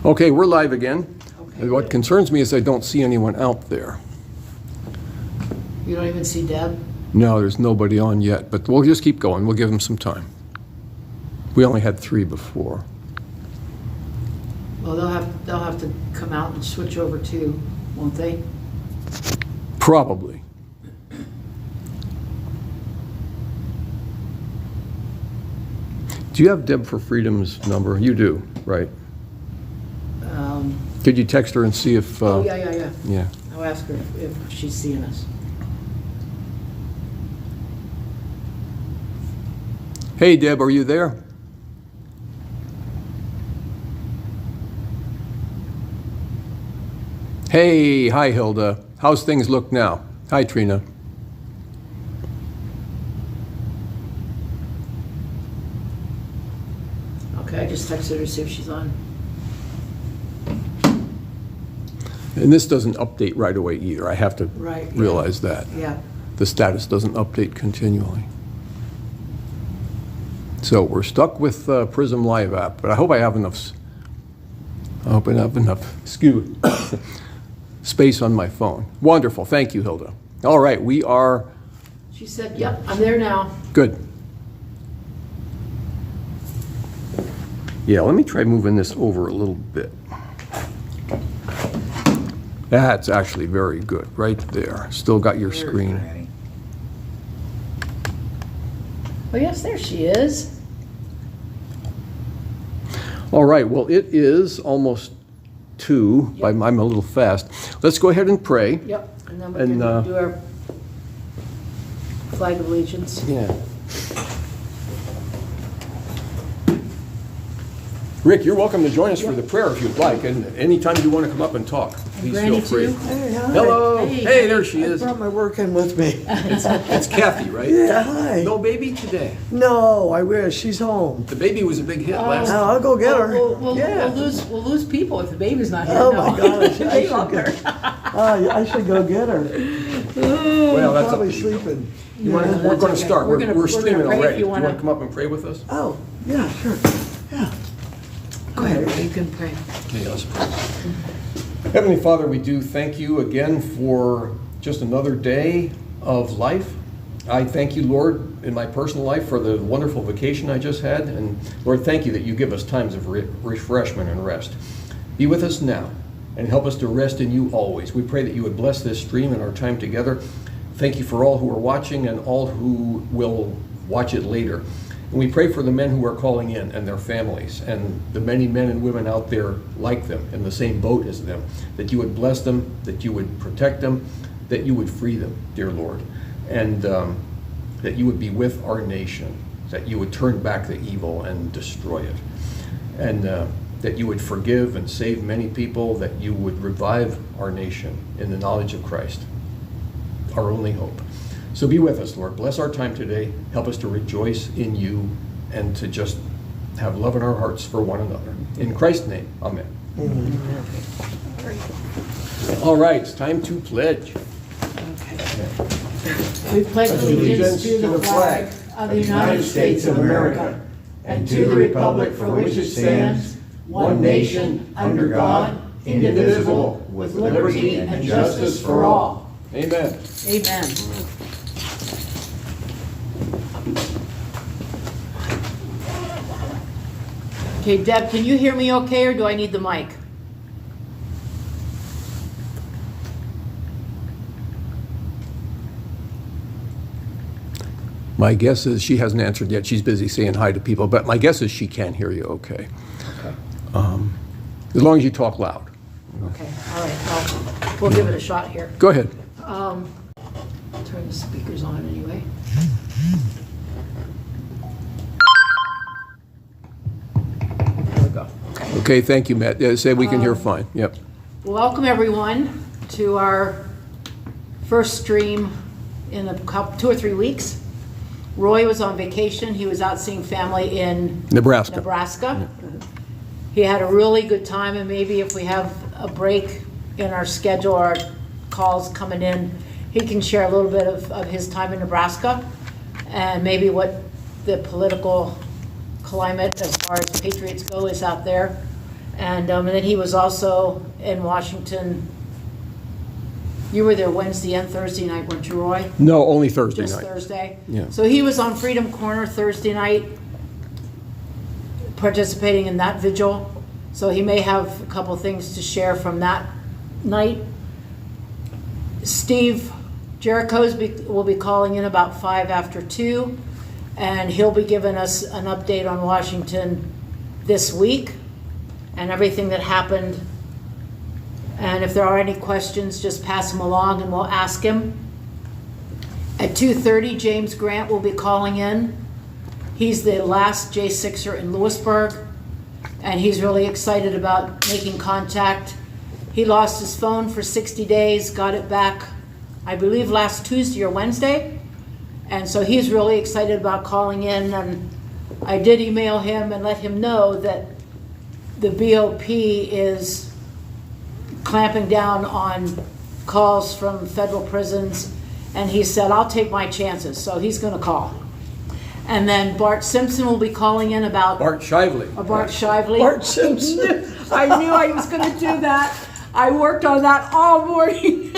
Okay, we're live again. Okay, What good. concerns me is I don't see anyone out there. You don't even see Deb? No, there's nobody on yet, but we'll just keep going. We'll give them some time. We only had 3 before. Well, they'll have to come out and switch over too, won't they? Probably. Do you have Deb for Freedom's number? You do, right? Could you text her and see if... Oh, yeah. Yeah. I'll ask her if she's seeing us. Hey, Deb, are you there? Hey, hi, Hilda. How's things look now? Hi, Trina. Okay, I just texted her to see if she's on. And this doesn't update right away either. I have to Right, yeah. realize that. Yeah. The status doesn't update continually. So we're stuck with Prism Live app, but I hope I have enough. Space on my phone. Wonderful. Thank you, Hilda. All right, we are She said, yep, I'm there now. good. Yeah, let me try moving this over a little bit. That's actually very good, right there. Still got your screen. Oh, yes, there she is. All right, well, it is almost 2. Yep. I'm a little fast. Let's go ahead and pray. Yep, and then we And, can do our flag of allegiance. Yeah. Rick, you're welcome to join us for the prayer if you'd like, and anytime you want to come up and talk, please Granny feel free. too? Hey, hi. Hello. Hey. Hey, there she I is. brought my work in with me. It's Kathy, right? Yeah, hi. No baby today. No, I wish. She's home. The baby was a big hit last. Now I'll go get her. Yeah. We'll lose people if the baby's not here. Oh no. my gosh, I They should love go. her. I should go get her. Well, that's up Probably to you. sleeping. We're Yeah. going to okay. start. We're We're gonna streaming pray if already. you Do you want wanna- to come up and pray with us? Oh, yeah, sure. Yeah. Go ahead, you can pray. Okay, let's pray. Heavenly Father, we do thank you again for just another day of life. I thank you, Lord, in my personal life for the wonderful vacation I just had. And Lord, thank you that you give us times of refreshment and rest. Be with us now and help us to rest in you always. We pray that you would bless this stream and our time together. Thank you for all who are watching and all who will watch it later. And we pray for the men who are calling in and their families and the many men and women out there like them in the same boat as them, that you would bless them, that you would protect them, that you would free them, dear Lord, and that you would be with our nation, that you would turn back the evil and destroy it, and that you would forgive and save many people, that you would revive our nation in the knowledge of Christ, our only hope. So be with us, Lord. Bless our time today. Help us to rejoice in you and to just have love in our hearts for one another. In Christ's name, amen. All right, it's time to pledge. We pledge allegiance to the flag of the United States of America and to the republic for which it stands, one nation, under God, indivisible, with liberty and justice for all. Amen. Amen. Okay, Deb, can you hear me okay, or do I need the mic? My guess is she hasn't answered yet. She's busy saying hi to people, but my guess is she can hear you okay. Okay. As long as you talk loud. Okay, all right, well, we'll give it a shot here. Go ahead. Turn the speakers on anyway. There we go. Okay. Okay, thank you, Matt. Yeah, say we can hear fine. Yep. Welcome, everyone, to our first stream in a couple, 2 or 3 weeks. Roy was on vacation. He was out seeing family in Nebraska. He had a really good time, and maybe if we have a break in our schedule, our calls coming in, he can share a little bit of his time in Nebraska and maybe what the political climate as far as patriots go is out there. And then he was also in Washington. You were there Wednesday and Thursday night, weren't you, Roy? No, only Thursday Just night. Thursday? Yeah. So he was on Freedom Corner Thursday night, participating in that vigil. So he may have a couple things to share from that night. Steve Jericho will be calling in about 5 after 2, and he'll be giving us an update on Washington this week and everything that happened. And if there are any questions, just pass them along and we'll ask him. At 2:30, James Grant will be calling in. He's the last J6er in Lewisburg, and he's really excited about making contact. He lost his phone for 60 days, got it back, I believe, last Tuesday or Wednesday. And so he's really excited about calling in, and I did email him and let him know that the BOP is clamping down on calls from federal prisons, and he said, I'll take my chances, so he's going to call. And then Bart Simpson will be calling in about... Bart Shively. Bart Shively. Bart Simpson. I knew I was going to do that. I worked on that all morning.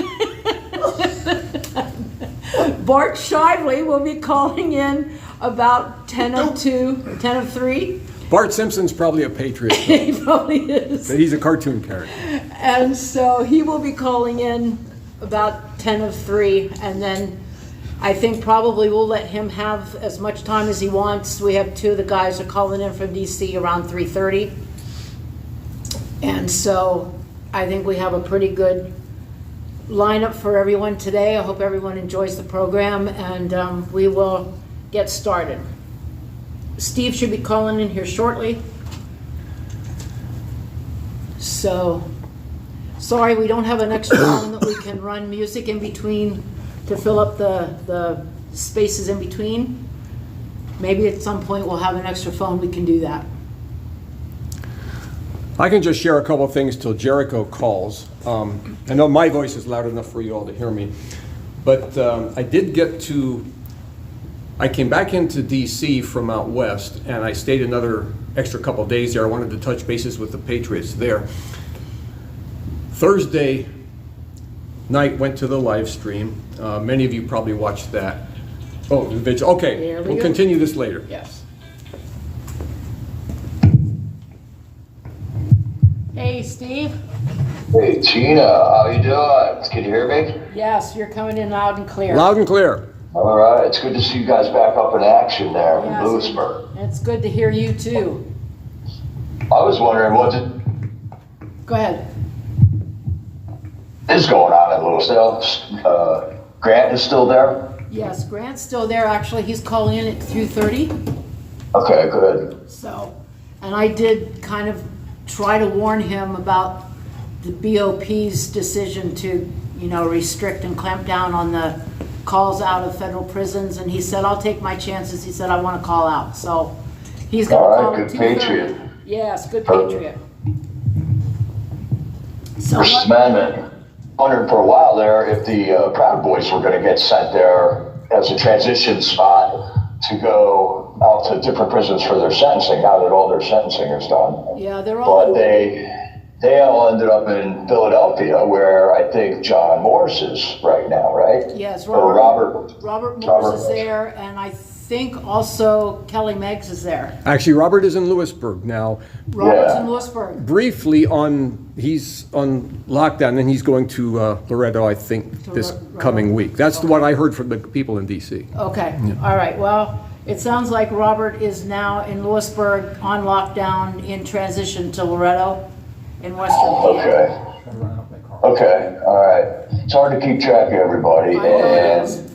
Bart Shively will be calling in about 10:02, 10:03. Bart Simpson's probably a patriot. He probably is. He's a cartoon character. And so he will be calling in about 10:03, and then I think probably we'll let him have as much time as he wants. We have 2 of the guys are calling in from DC around 3:30. And so I think we have a pretty good lineup for everyone today. I hope everyone enjoys the program, and we will get started. Steve should be calling in here shortly. So, sorry we don't have an extra phone that we can run music in between to fill up the spaces in between. Maybe at some point we'll have an extra phone, we can do that. I can just share a couple of things till Jericho calls. I know my voice is loud enough for you all to hear me, but I came back into DC from out west, and I stayed another extra couple of days there. I wanted to touch bases with the Patriots there. Thursday night went to the live stream. Many of you probably watched that. Oh, the vigil. Okay, we'll continue this later. Yes. Hey, Steve. Hey, Tina, how you doing? Can you hear me? Yes, you're coming in loud and clear. Loud and clear. All right, it's good to see you guys back up in action there in Yes, Lewisburg. it's good to hear you too. I was wondering what Go ahead. is going on in Lewisdale. Grant is still there? Yes, Grant's still there. Actually, he's calling in at 2:30. Okay, good. So, and I did kind of try to warn him about the BOP's decision to, restrict and clamp down on the calls out of federal prisons, and he said, I'll take my chances. He said, I want to call out. So he's going to All call right, at good 2:30. patriot. Yes, good patriot. So First Amendment. Wondering for a while there if the Proud Boys were going to get sent there as a transition spot to go out to different prisons for their sentencing, now that all their sentencing is done. yeah, they're all... But they all ended up in Philadelphia, where I think John Morse is right now, right? Yes, Or Robert Morse is there, and I think also Kelly Meggs is there. Actually, Robert is in Lewisburg now. Robert's Yeah. in Lewisburg. Briefly he's on lockdown, and he's going to Loretto, I think, this Loretto. coming week. That's what I heard from the people in DC. Okay, all right, well, it sounds like Robert is now in Lewisburg on lockdown in transition to Loretto in Western PA. Okay. Okay, all right. It's hard to keep track of everybody, I know it is. and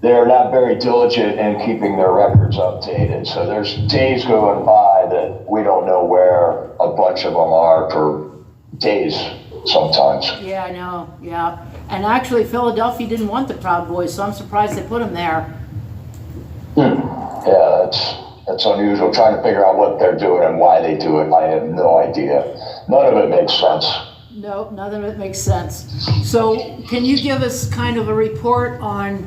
they're not very diligent in keeping their records updated. So there's days going by that we don't know where a bunch of them are for days sometimes. Yeah, I know, yeah. And actually, Philadelphia didn't want the Proud Boys, so I'm surprised they put them there. Yeah, that's unusual. Trying to figure out what they're doing and why they do it, I have no idea. None of it makes sense. No, none of it makes sense. So can you give us kind of a report on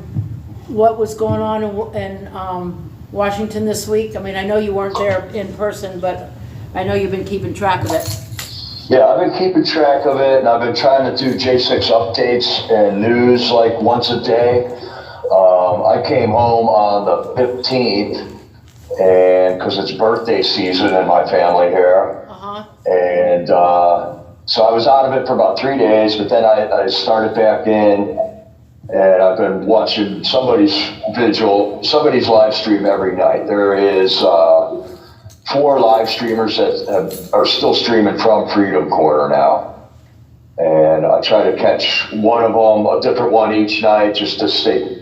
what was going on in Washington this week? I mean, I know you weren't there in person, but I know you've been keeping track of it. Yeah, I've been keeping track of it, and I've been trying to do J6 updates and news like once a day. I came home on the 15th, and because it's birthday season in my family here, and so I was out of it for about 3 days, but then I started back in, and I've been watching somebody's vigil, somebody's live stream every night. There is 4 live streamers that are still streaming from Freedom Corner now. And I try to catch one of them, a different one each night, just to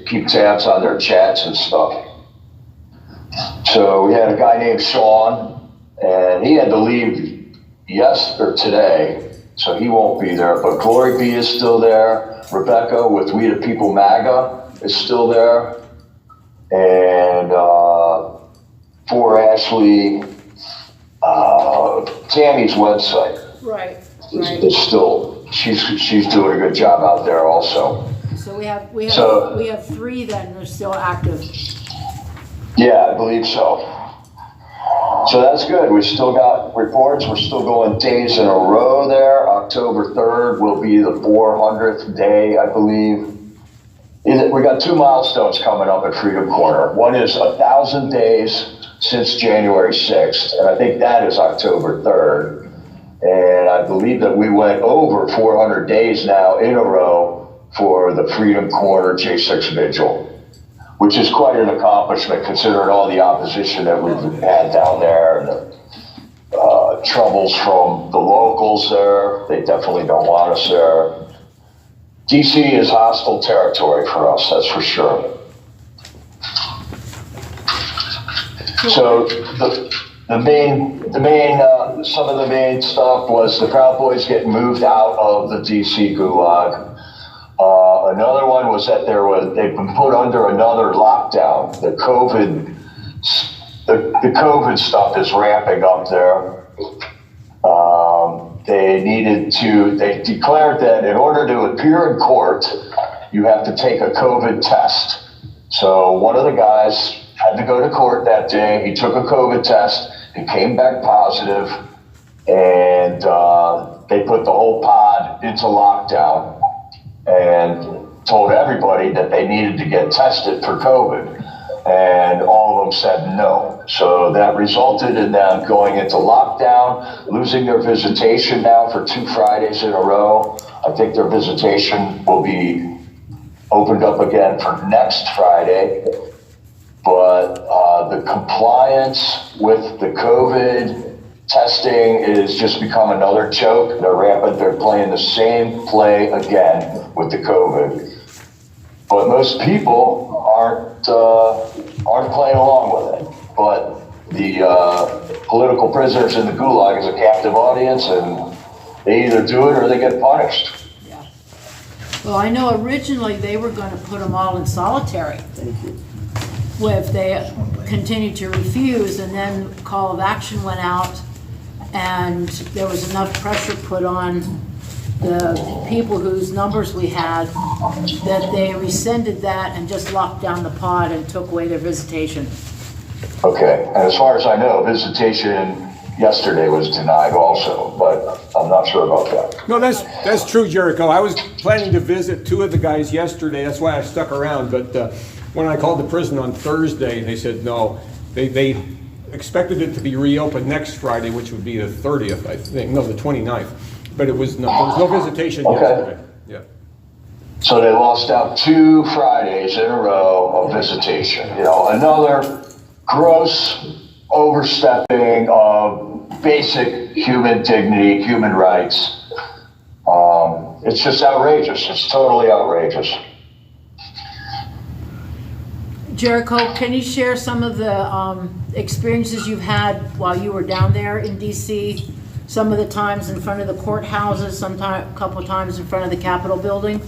keep tabs on their chats and stuff. So we had a guy named Sean, and he had to leave today, so he won't be there. But Glory B is still there. Rebecca with We the People MAGA is still there. And for Ashley, Tammy's website is still, she's doing a good job out there also. So we have 3 then that are still active. Yeah, I believe so. So that's good. We still got reports. We're still going days in a row there. October 3rd will be the 400th day, I believe. We got 2 milestones coming up at Freedom Corner. One is 1,000 days since January 6th, and I think that is October 3rd. And I believe that we went over 400 days now in a row for the Freedom Corner J6 Vigil, which is quite an accomplishment considering all the opposition that we've had down there and the troubles from the locals there. They definitely don't want us there. DC is hostile territory for us, that's for sure. So some of the main stuff was the Proud Boys getting moved out of the DC gulag. Another one was that they've been put under another lockdown. The COVID stuff is ramping up there. They declared that in order to appear in court, you have to take a COVID test. So one of the guys had to go to court that day. He took a COVID test. He came back positive, and they put the whole pod into lockdown and told everybody that they needed to get tested for COVID. And all of them said no. So that resulted in them going into lockdown, losing their visitation now for 2 Fridays in a row. I think their visitation will be opened up again for next Friday. But the compliance with the COVID testing is just become another joke. They're playing the same play again with the COVID. But most people aren't playing along with it. But the political prisoners in the gulag is a captive audience, and they either do it or they get punished. Yeah. Well, I know originally they were going to put them all in solitary. Thank you. If they continued to refuse, and then call of action went out, and there was enough pressure put on the people whose numbers we had that they rescinded that and just locked down the pod and took away their visitation. Okay, and as far as I know, visitation yesterday was denied also, but I'm not sure about that. No, that's true, Jericho. I was planning to visit 2 of the guys yesterday. That's why I stuck around. But when I called the prison on Thursday, they said no. They expected it to be reopened next Friday, which would be the 30th, I think. No, the 29th. But there was no visitation yesterday. Yeah. So they lost out 2 Fridays in a row of visitation. You know, another gross overstepping of basic human dignity, human rights. It's just outrageous. It's totally outrageous. Jericho, can you share some of the experiences you've had while you were down there in DC? Some of the times in front of the courthouses, a couple of times in front of the Capitol building?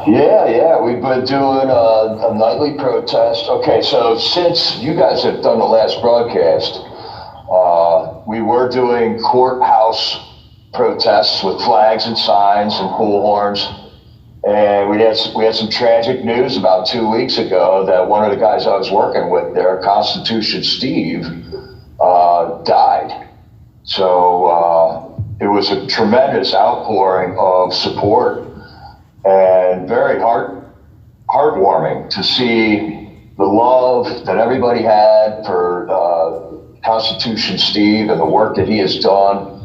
Yeah, we've been doing a nightly protest. Okay, so since you guys have done the last broadcast, we were doing courthouse protests with flags and signs and bullhorns. And we had some tragic news about 2 weeks ago that one of the guys I was working with there, Constitution Steve, died. So was a tremendous outpouring of support and very heartwarming to see the love that everybody had for Constitution Steve and the work that he has done.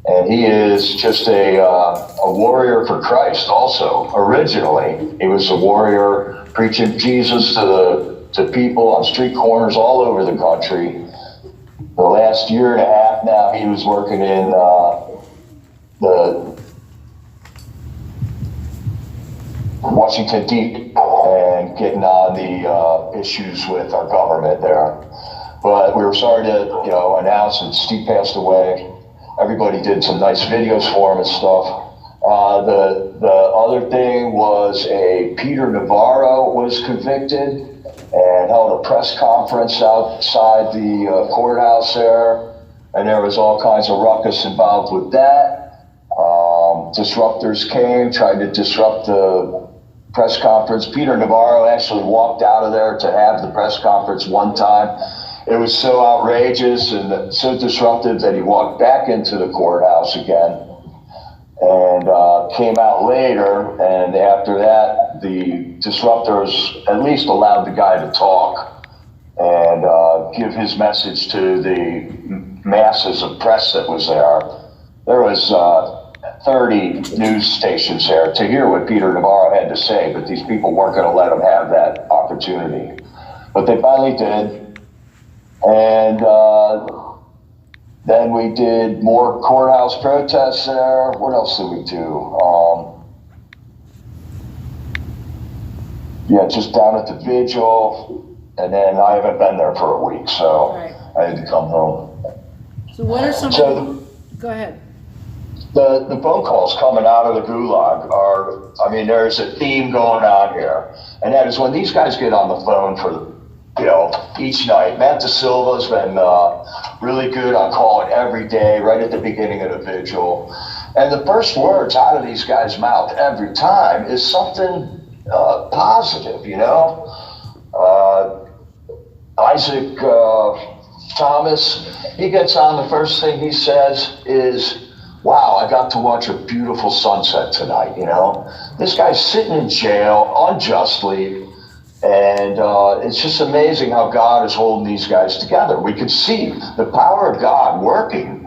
And he is just a warrior for Christ also. Originally, he was a warrior preaching Jesus to people on street corners all over the country. The last year and a half now, he was working in the Washington, D.C. and getting on the issues with our government there. But we were sorry to, announce that Steve passed away. Everybody did some nice videos for him and stuff. The other thing was Peter Navarro was convicted and held a press conference outside the courthouse there. And there was all kinds of ruckus involved with that. Disruptors came, tried to disrupt the press conference. Peter Navarro actually walked out of there to have the press conference one time. It was so outrageous and so disruptive that he walked back into the courthouse again and came out later. And after that, the disruptors at least allowed the guy to talk and give his message to the masses of press that was there. There was 30 news stations there to hear what Peter Navarro had to say, but these people weren't going to let him have that opportunity. But they finally did. And then we did more courthouse protests there. What else did we do? Just down at the vigil. And then I haven't been there for a week, so I had to come home. So what are some... Go ahead. The phone calls coming out of the gulag are, there's a theme going on here. And that is when these guys get on the phone for each night. Matt DeSilva's been really good on calling every day, right at the beginning of the vigil. And the first words out of these guys' mouth every time is something positive, Isaac Thomas, he gets on, the first thing he says is, wow, I got to watch a beautiful sunset tonight, This guy's sitting in jail unjustly. And it's just amazing how God is holding these guys together. We can see the power of God working,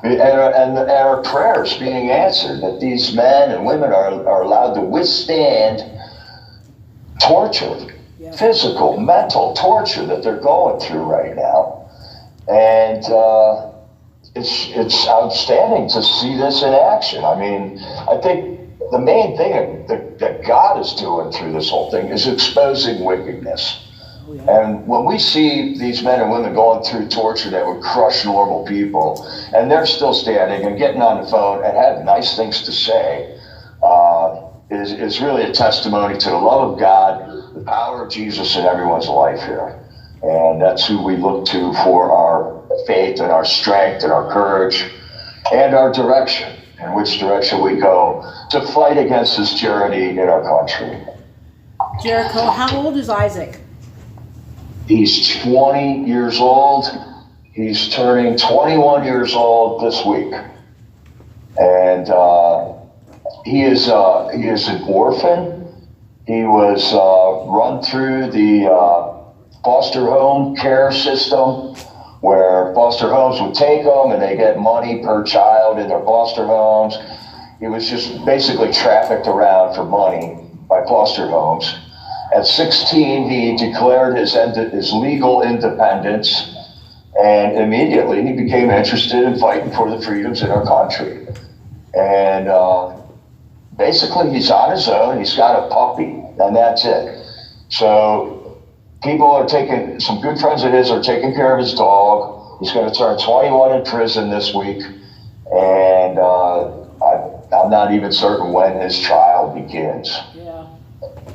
and our prayers being answered, that these men and women are allowed to withstand torture, physical, mental torture that they're going through right now. And it's outstanding to see this in action. I think the main thing that God is doing through this whole thing is exposing wickedness. And when we see these men and women going through torture that would crush normal people, and they're still standing and getting on the phone and have nice things to say, is really a testimony to the love of God, the power of Jesus in everyone's life here. And that's who we look to for our faith and our strength and our courage and our direction, in which direction we go to fight against this tyranny in our country. Jericho, how old is Isaac? He's 20 years old. He's turning 21 years old this week. And he is an orphan. He was run through the foster home care system, where foster homes would take them and they get money per child in their foster homes. He was just basically trafficked around for money by foster homes. At 16, he declared his legal independence, and immediately he became interested in fighting for the freedoms in our country. And basically he's on his own. He's got a puppy, and that's it. So some good friends of his are taking care of his dog. He's going to turn 21 in prison this week, and I'm not even certain when his trial begins. Yeah.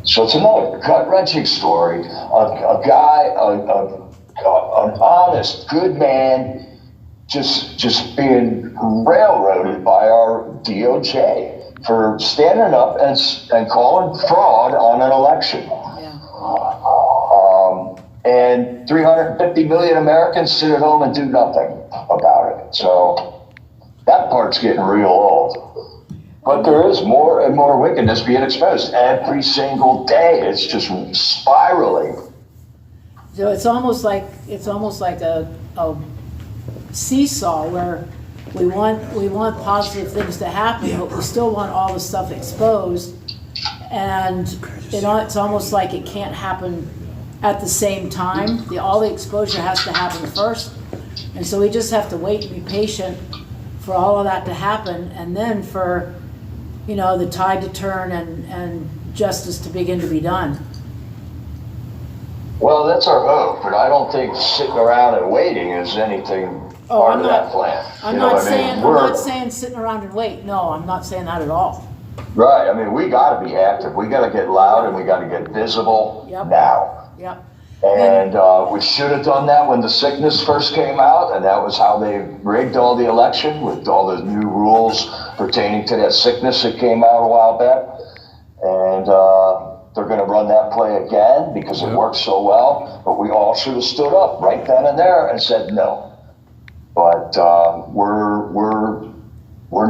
So it's another gut-wrenching story. A guy, an honest, good man, just being railroaded by our DOJ for standing up and calling fraud on an election. Yeah. And 350 million Americans sit at home and do nothing about it. So That part's getting real old. But there is more and more wickedness being exposed every single day. It's just spiraling. So it's almost like a seesaw where we want positive things to happen, but we still want all the stuff exposed, and it's almost like it can't happen at the same time. All the exposure has to happen first, and so we just have to wait and be patient for all of that to happen, and then for the tide to turn and justice to begin to be done. Well, that's our hope, but I don't think sitting around and waiting is anything part of that plan. I'm not saying sitting around and wait. No, I'm not saying that at all. Right. I mean, we got to be active. We got to get loud and we got to get visible now. Yep. And we should have done that when the sickness first came out, and that was how they rigged all the election with all the new rules pertaining to that sickness that came out a while back. And they're going to run that play again because it worked so well. But we all should have stood up right then and there and said no. But we're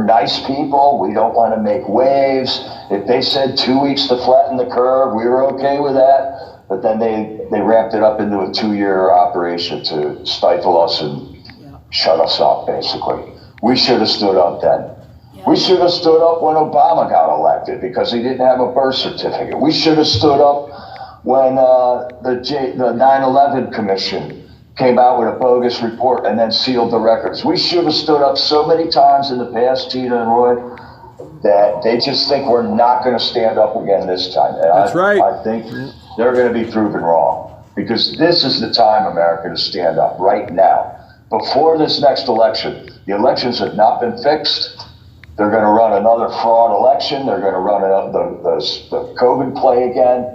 nice people. We don't want to make waves. If they said 2 weeks to flatten the curve, we were okay with that. But then they ramped it up into a 2-year operation to stifle us and shut us up, basically. We should have stood up then. We should have stood up when Obama got elected because he didn't have a birth certificate. We should have stood up when the 9/11 Commission came out with a bogus report and then sealed the records. We should have stood up so many times in the past, Tina and Roy, that they just think we're not going to stand up again this time. And That's right. I think they're going to be proven wrong because this is the time, America, to stand up right now. Before this next election, the elections have not been fixed. They're going to run another fraud election. They're going to run the COVID play again.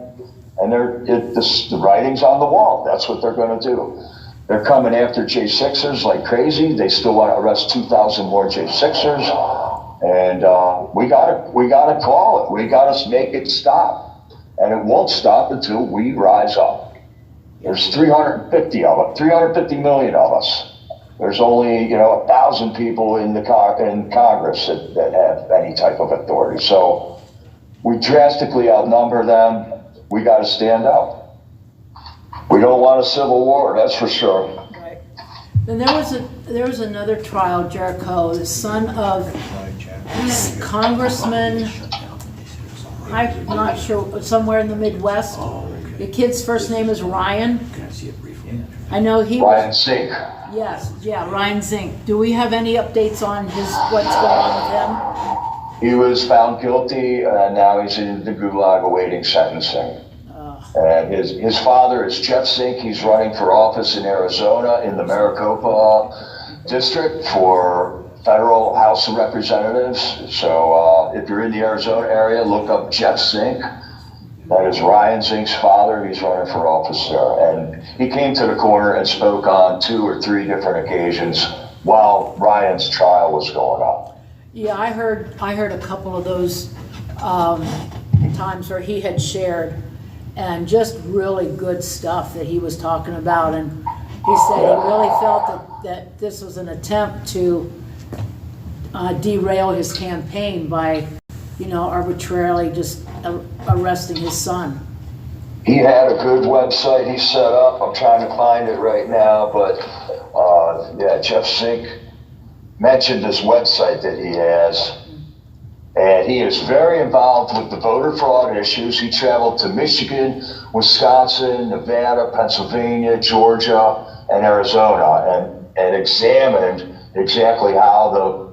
And the writing's on the wall. That's what they're going to do. They're coming after J6ers like crazy. They still want to arrest 2,000 more J6ers. And we gotta call it. We gotta make it stop. And it won't stop until we rise up. There's 350 million of us. There's only 1,000 people in Congress that have any type of authority. So we drastically outnumber them. We got to stand up. We don't want a civil war, that's for sure. Right. Then there was another trial, Jericho, the son of Congressman, I'm not sure, somewhere in the Midwest. The kid's first name is Ryan. I know he Ryan was. Zink. Yes, yeah, Ryan Zink. Do we have any updates on what's going on with him? He was found guilty, and now he's in the gulag awaiting sentencing. And his father is Jeff Zink. He's running for office in Arizona in the Maricopa district for federal House of Representatives. So if you're in the Arizona area, look up Jeff Zink. That is Ryan Zink's father. He's running for office there. And he came to the corner and spoke on 2 or 3 different occasions while Ryan's trial was going on. Yeah, I heard a couple of those times where he had shared, and just really good stuff that he was talking about. And he said he really felt that this was an attempt to derail his campaign by, arbitrarily just arresting his son. He had a good website he set up. I'm trying to find it right now, but Jeff Zink mentioned this website that he has. And he is very involved with the voter fraud issues. He traveled to Michigan, Wisconsin, Nevada, Pennsylvania, Georgia, and Arizona and examined exactly how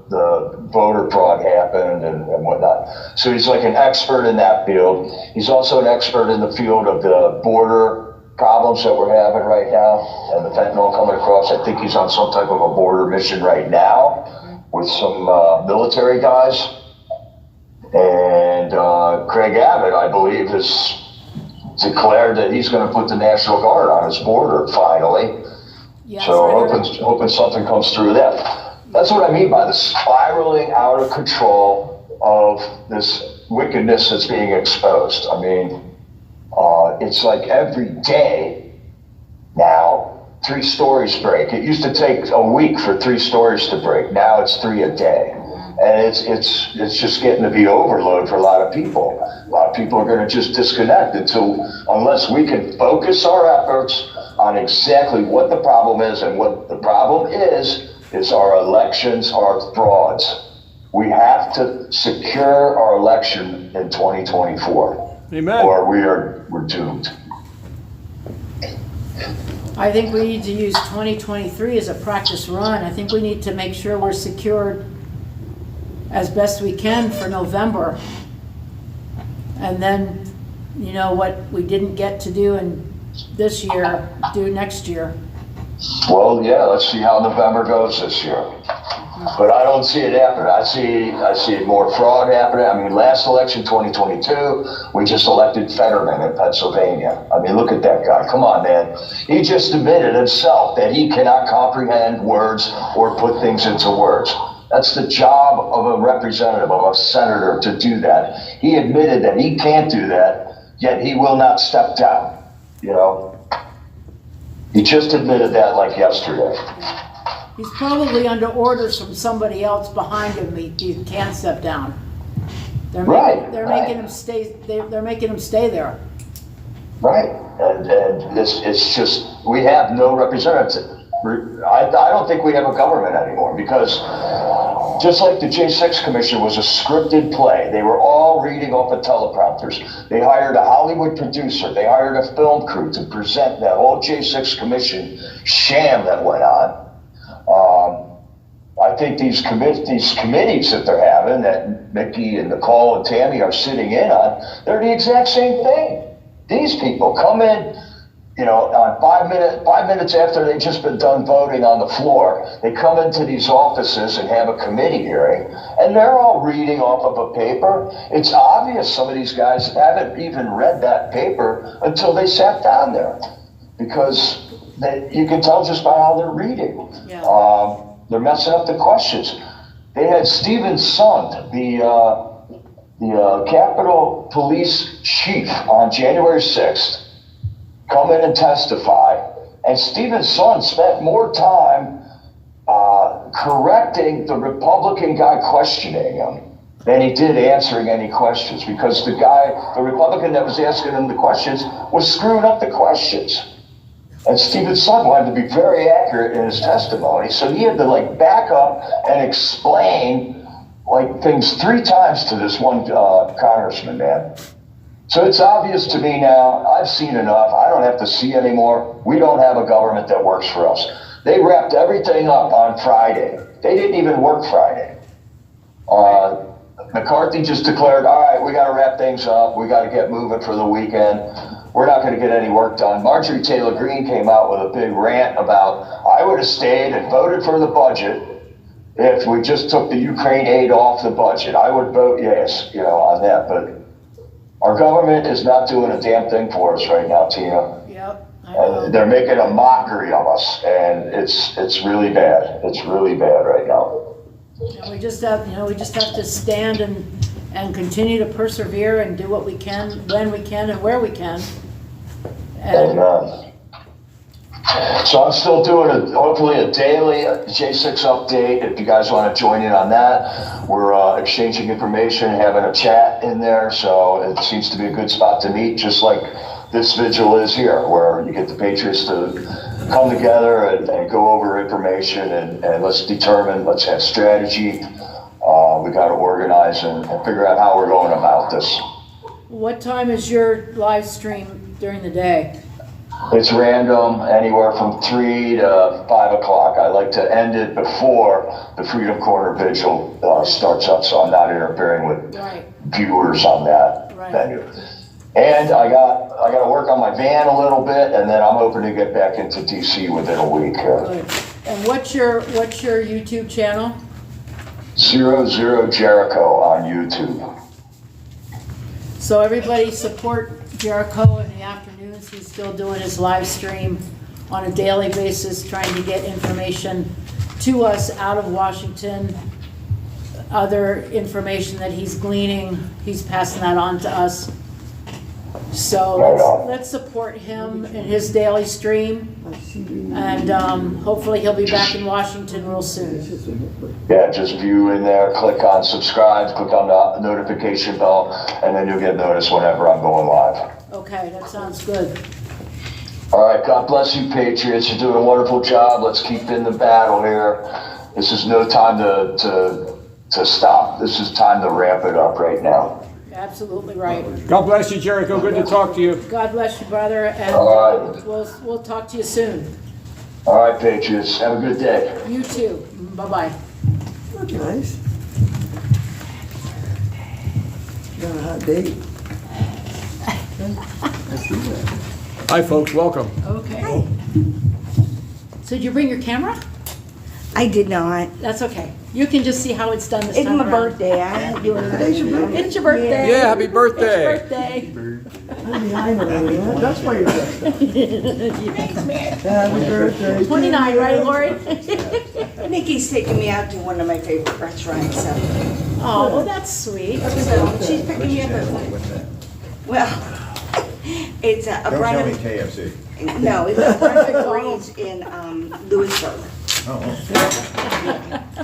the voter fraud happened and whatnot. So he's like an expert in that field. He's also an expert in the field of the border problems that we're having right now and the fentanyl coming across. I think he's on some type of a border mission right now with some military guys. And Craig Abbott, I believe, has declared that he's going to put the National Guard on his border finally. Yes, so hoping something comes through that. That's what I mean by the spiraling out of control of this wickedness that's being exposed. I mean, it's like every day now 3 stories break. It used to take a week for 3 stories to break. Now it's 3 a day. And it's just getting to be overload for a lot of people. A lot of people are going to just disconnect unless we can focus our efforts on exactly what the problem is, and what the problem is our elections are frauds. We have to secure our election in 2024. Amen. Or we're doomed. I think we need to use 2023 as a practice run. I think we need to make sure we're secured as best we can for November. And then, you know, what we didn't get to do in this year, do next year. Well, yeah, let's see how November goes this year. But I don't see it happening. I see more fraud happening. I mean, last election, 2022, we just elected Fetterman in Pennsylvania. I mean, look at that guy. Come on, man. He just admitted himself that he cannot comprehend words or put things into words. That's the job of a representative, of a senator, to do that. He admitted that he can't do that, yet he will not step down, you know? He just admitted that like yesterday. He's probably under orders from somebody else behind him. He can't step down. They're making him stay. They're making him stay there. Right, and it's just, we have no representative. I don't think we have a government anymore, because just like the J6 Commission was a scripted play, they were all reading off of teleprompters. They hired a Hollywood producer. They hired a film crew to present that whole J6 Commission sham that went on. I think these committees that they're having, that Mickey and Nicole and Tammy are sitting in on, they're the exact same thing. These people come in, you know, on 5 minutes after they've just been done voting on the floor, they come into these offices and have a committee hearing, and they're all reading off of a paper. It's obvious some of these guys haven't even read that paper until they sat down there, because you can tell just by how they're reading. Yeah. They're messing up the questions. They had Stephen Sund, the Capitol Police Chief, on January 6th, come in and testify. And Stephen Sund spent more time correcting the Republican guy questioning him than he did answering any questions, because the Republican that was asking him the questions was screwing up the questions. And Stephen Sund wanted to be very accurate in his testimony, so he had to back up and explain things 3 times to this one congressman, man. So it's obvious to me now. I've seen enough. I don't have to see anymore. We don't have a government that works for us. They wrapped everything up on Friday. They didn't even work Friday. McCarthy just declared, all right, we got to wrap things up. We got to get moving for the weekend. We're not going to get any work done. Marjorie Taylor Greene came out with a big rant about, I would have stayed and voted for the budget if we just took the Ukraine aid off the budget. I would vote yes, on that. But our government is not doing a damn thing for us right now, Tina. Yep, I know. They're making a mockery of us, and it's really bad. It's really bad right now. And we just have to stand and continue to persevere and do what we can, when we can, and where we can. And So I'm still doing hopefully a daily J6 update. If you guys want to join in on that, we're exchanging information, having a chat in there. So it seems to be a good spot to meet, just like this vigil is here, where you get the Patriots to come together and go over information and let's have strategy. We got to organize and figure out how we're going about this. what time is your live stream during the day? It's random, anywhere from 3 to 5 o'clock. I like to end it before the Freedom Corner Vigil starts up, so I'm not interfering with viewers on that venue. And I got to work on my van a little bit, and then I'm hoping to get back into DC within a week here. Good. And what's your YouTube channel? 00 Jericho on YouTube. So everybody support Jericho in the afternoons. He's still doing his live stream on a daily basis, trying to get information to us out of Washington. Other information that he's gleaning, he's passing that on to us. So Right on. let's support him in his daily stream, and hopefully he'll be back in Washington real soon. Yeah, just view in there, click on subscribe, click on the notification bell, and then you'll get notice whenever I'm going live. Okay, that sounds good. All right, God bless you, Patriots. You're doing a wonderful job. Let's keep in the battle here. This is no time to stop. This is time to ramp it up right now. Absolutely right. God bless you, Jericho. Good to talk to you. God bless you, brother, and All right. we'll talk to you soon. All right, Patriots. Have a good day. You too. Bye-bye. That's nice. Got a hot date. I see that. Hi, folks. Welcome. Okay. So did you bring your camera? I did not. That's okay. You can just see how it's done this It's time my around. birthday. I ain't doing Today's your birthday. It's your birthday. Yeah, happy birthday. It's your birthday. I'm behind on that. That's why you're dressed up. Happy birthday. 29, right, Lori? Nikki's taking me out to one of my favorite restaurants. So, Oh, well, that's sweet. so she's picking me up at well, it's a Don't tell me Brunnen. KFC. No, it's a Brunnen Greens in Lewisburg.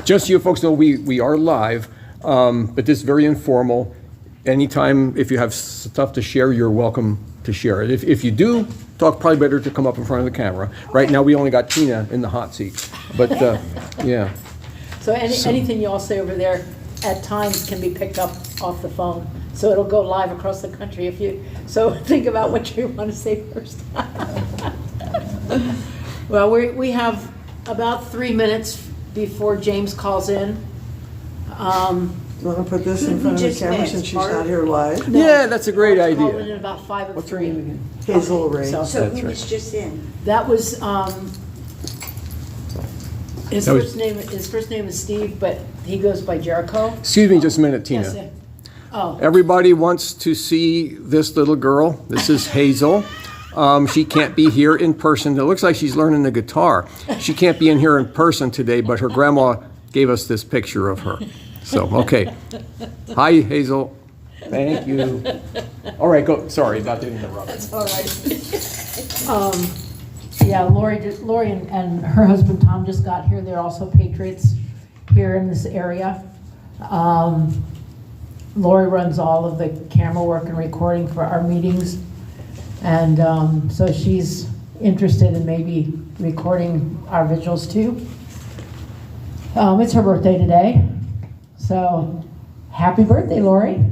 Just so you folks know, we are live, but this is very informal. Anytime, if you have stuff to share, you're welcome to share it. If you do talk, probably better to come up in front of the camera. Right now, we only got Tina in the hot seat, but yeah. So anything you all say over there at times can be picked up off the phone. So it'll go live across the country if you, so think about what you want to say first. Well, we have about 3 minutes before James calls in. You want to put this in Who front of the just camera met? since she's Mark? not here live? Yeah, that's a great Mark's calling in idea. about 5 of What's her 3. name again? Hazel Ray. So So That's who right. was just in? that was, his That was- first name is Steve, but he goes by Jericho. Excuse me just a minute, Yes, Tina. Oh, Everybody wants to see this little girl. This is Hazel. She can't be here in person. It looks like she's learning the guitar. She can't be in here in person today, but her grandma gave us this picture of her. So, okay. Hi, Hazel. Thank you. All right, go. Sorry, not to interrupt. all right. Yeah, Lori and her husband Tom just got here. They're also patriots here in this area. Lori runs all of the camera work and recording for our meetings. And so she's interested in maybe recording our vigils too. It's her birthday today. So happy birthday, Lori.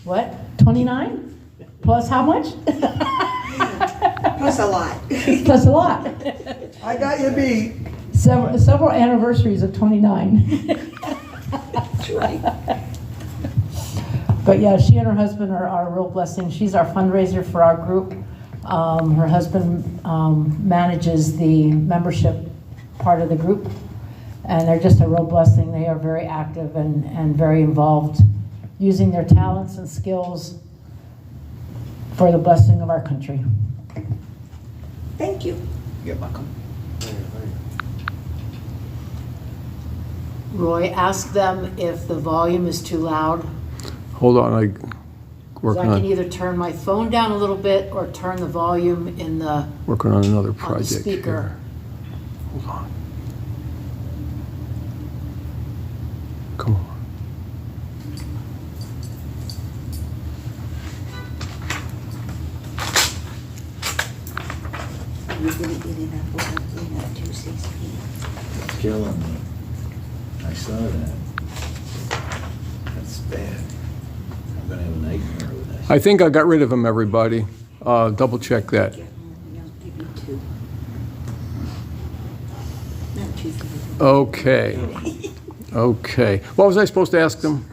What, 29? Plus how much? Plus a lot. Plus a lot. I got you beat. Several anniversaries of 29. That's right. But yeah, she and her husband are a real blessing. She's our fundraiser for our group. Her husband manages the membership part of the group. And they're just a real blessing. They are very active and very involved, using their talents and skills for the blessing of our country. Thank you. You're welcome. Roy, ask them if the volume is too loud. Hold on, I 'Cause working I can on either turn my phone down a little bit or turn the volume in the working on another on the project speaker. here. Hold on. Come on. You're gonna get enough work in on Tuesday's meeting. It's killing me. I saw that. That's bad. I'm gonna have a nightmare with this. I think I got rid of them, everybody. Double check that. Get home and I'll give you 2. Not Tuesday. Okay. Okay. What was I supposed to ask them,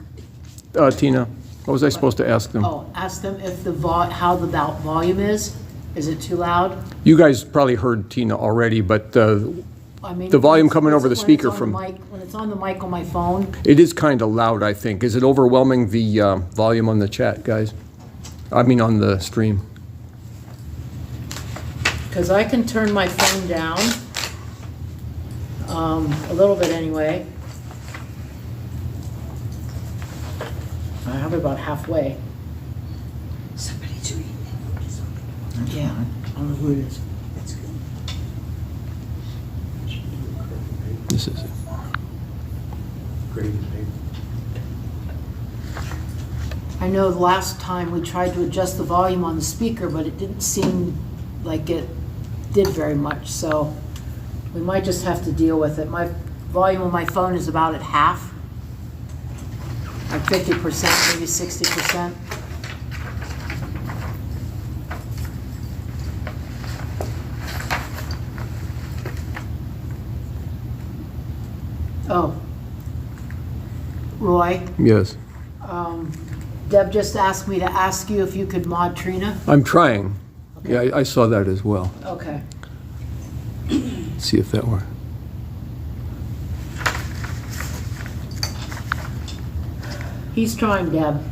Tina? What was I supposed to ask them? Oh, ask them if how the volume is. Is it too loud? You guys probably heard Tina already, but I mean, The volume when it's- coming over the when it's speaker on the from- mic- When it's on the mic on my phone, it is kind of loud, I think. Is it overwhelming the volume on the chat, guys? I mean, on the stream. because I can turn my phone down a little bit anyway. I have it about halfway. Somebody's reading Yeah, I don't know who it is. This is it. I know the last time we tried to adjust the volume on the speaker, but it didn't seem like it did very much, so we might just have to deal with it. My volume on my phone is about at half, like 50%, maybe 60%. Oh, Roy, Yes. Deb just asked me to ask you if you could mod Trina. I'm trying. Yeah, I saw that as well. Okay. See if that works. He's trying, Deb.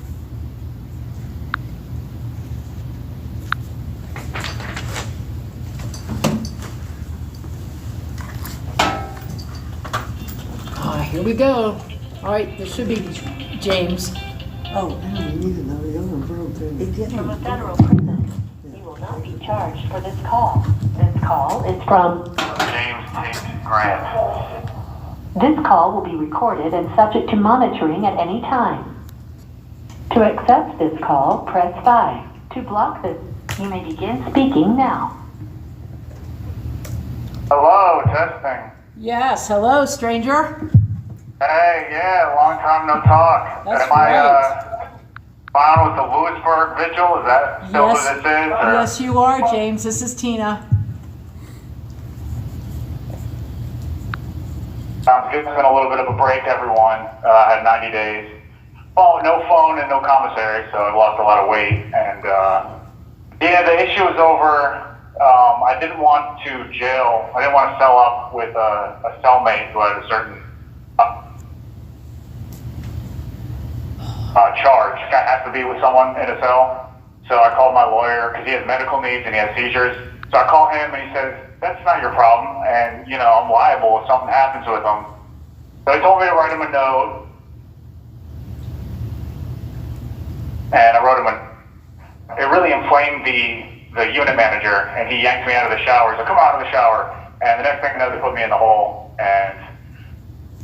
Here we go. All right, this should be James. Oh, I don't even know the other one broke. From a federal prison. You will not be charged for this call. This call is from James Tate Grant. This call will be recorded and subject to monitoring at any time. To accept this call, press 5. To block this, you may begin speaking now. Hello, testing. Yes, hello, stranger. Hey, yeah, long time no talk. That's Am I right. on with the Lewisburg vigil? Is that still who this is? Or? Yes, you are, James. This is Tina. Sounds good. It's been a little bit of a break, everyone. I had 90 days. Oh, no phone and no commissary, so I lost a lot of weight. And yeah, the issue is over. I didn't want to jail. I didn't want to cell up with a cellmate who had a certain charge. I have to be with someone in a cell. So I called my lawyer because he has medical needs and he has seizures. So I called him and he says, that's not your problem. And, you know, I'm liable if something happens with him. So he told me to write him a note. And I wrote him it really inflamed the unit manager, and he yanked me out of the shower. He's like, come out of the shower. And the next thing I know, they put me in the hole and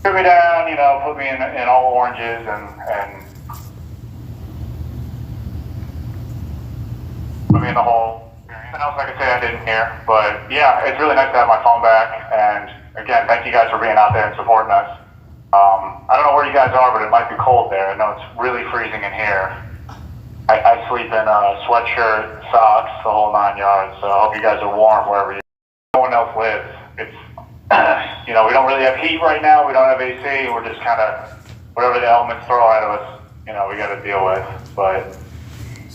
took me down, you know, put me in all oranges and put me in the hole. Anything else I could say I didn't hear. But yeah, it's really nice to have my phone back. And again, thank you guys for being out there and supporting us. I don't know where you guys are, but it might be cold there. I know it's really freezing in here. I sleep in a sweatshirt, socks, the whole 9 yards. So I hope you guys are warm wherever no one else lives. It's, you know, we don't really have heat right now. We don't have AC. We're just kind of, whatever the elements throw at us, you know, we got to deal with. But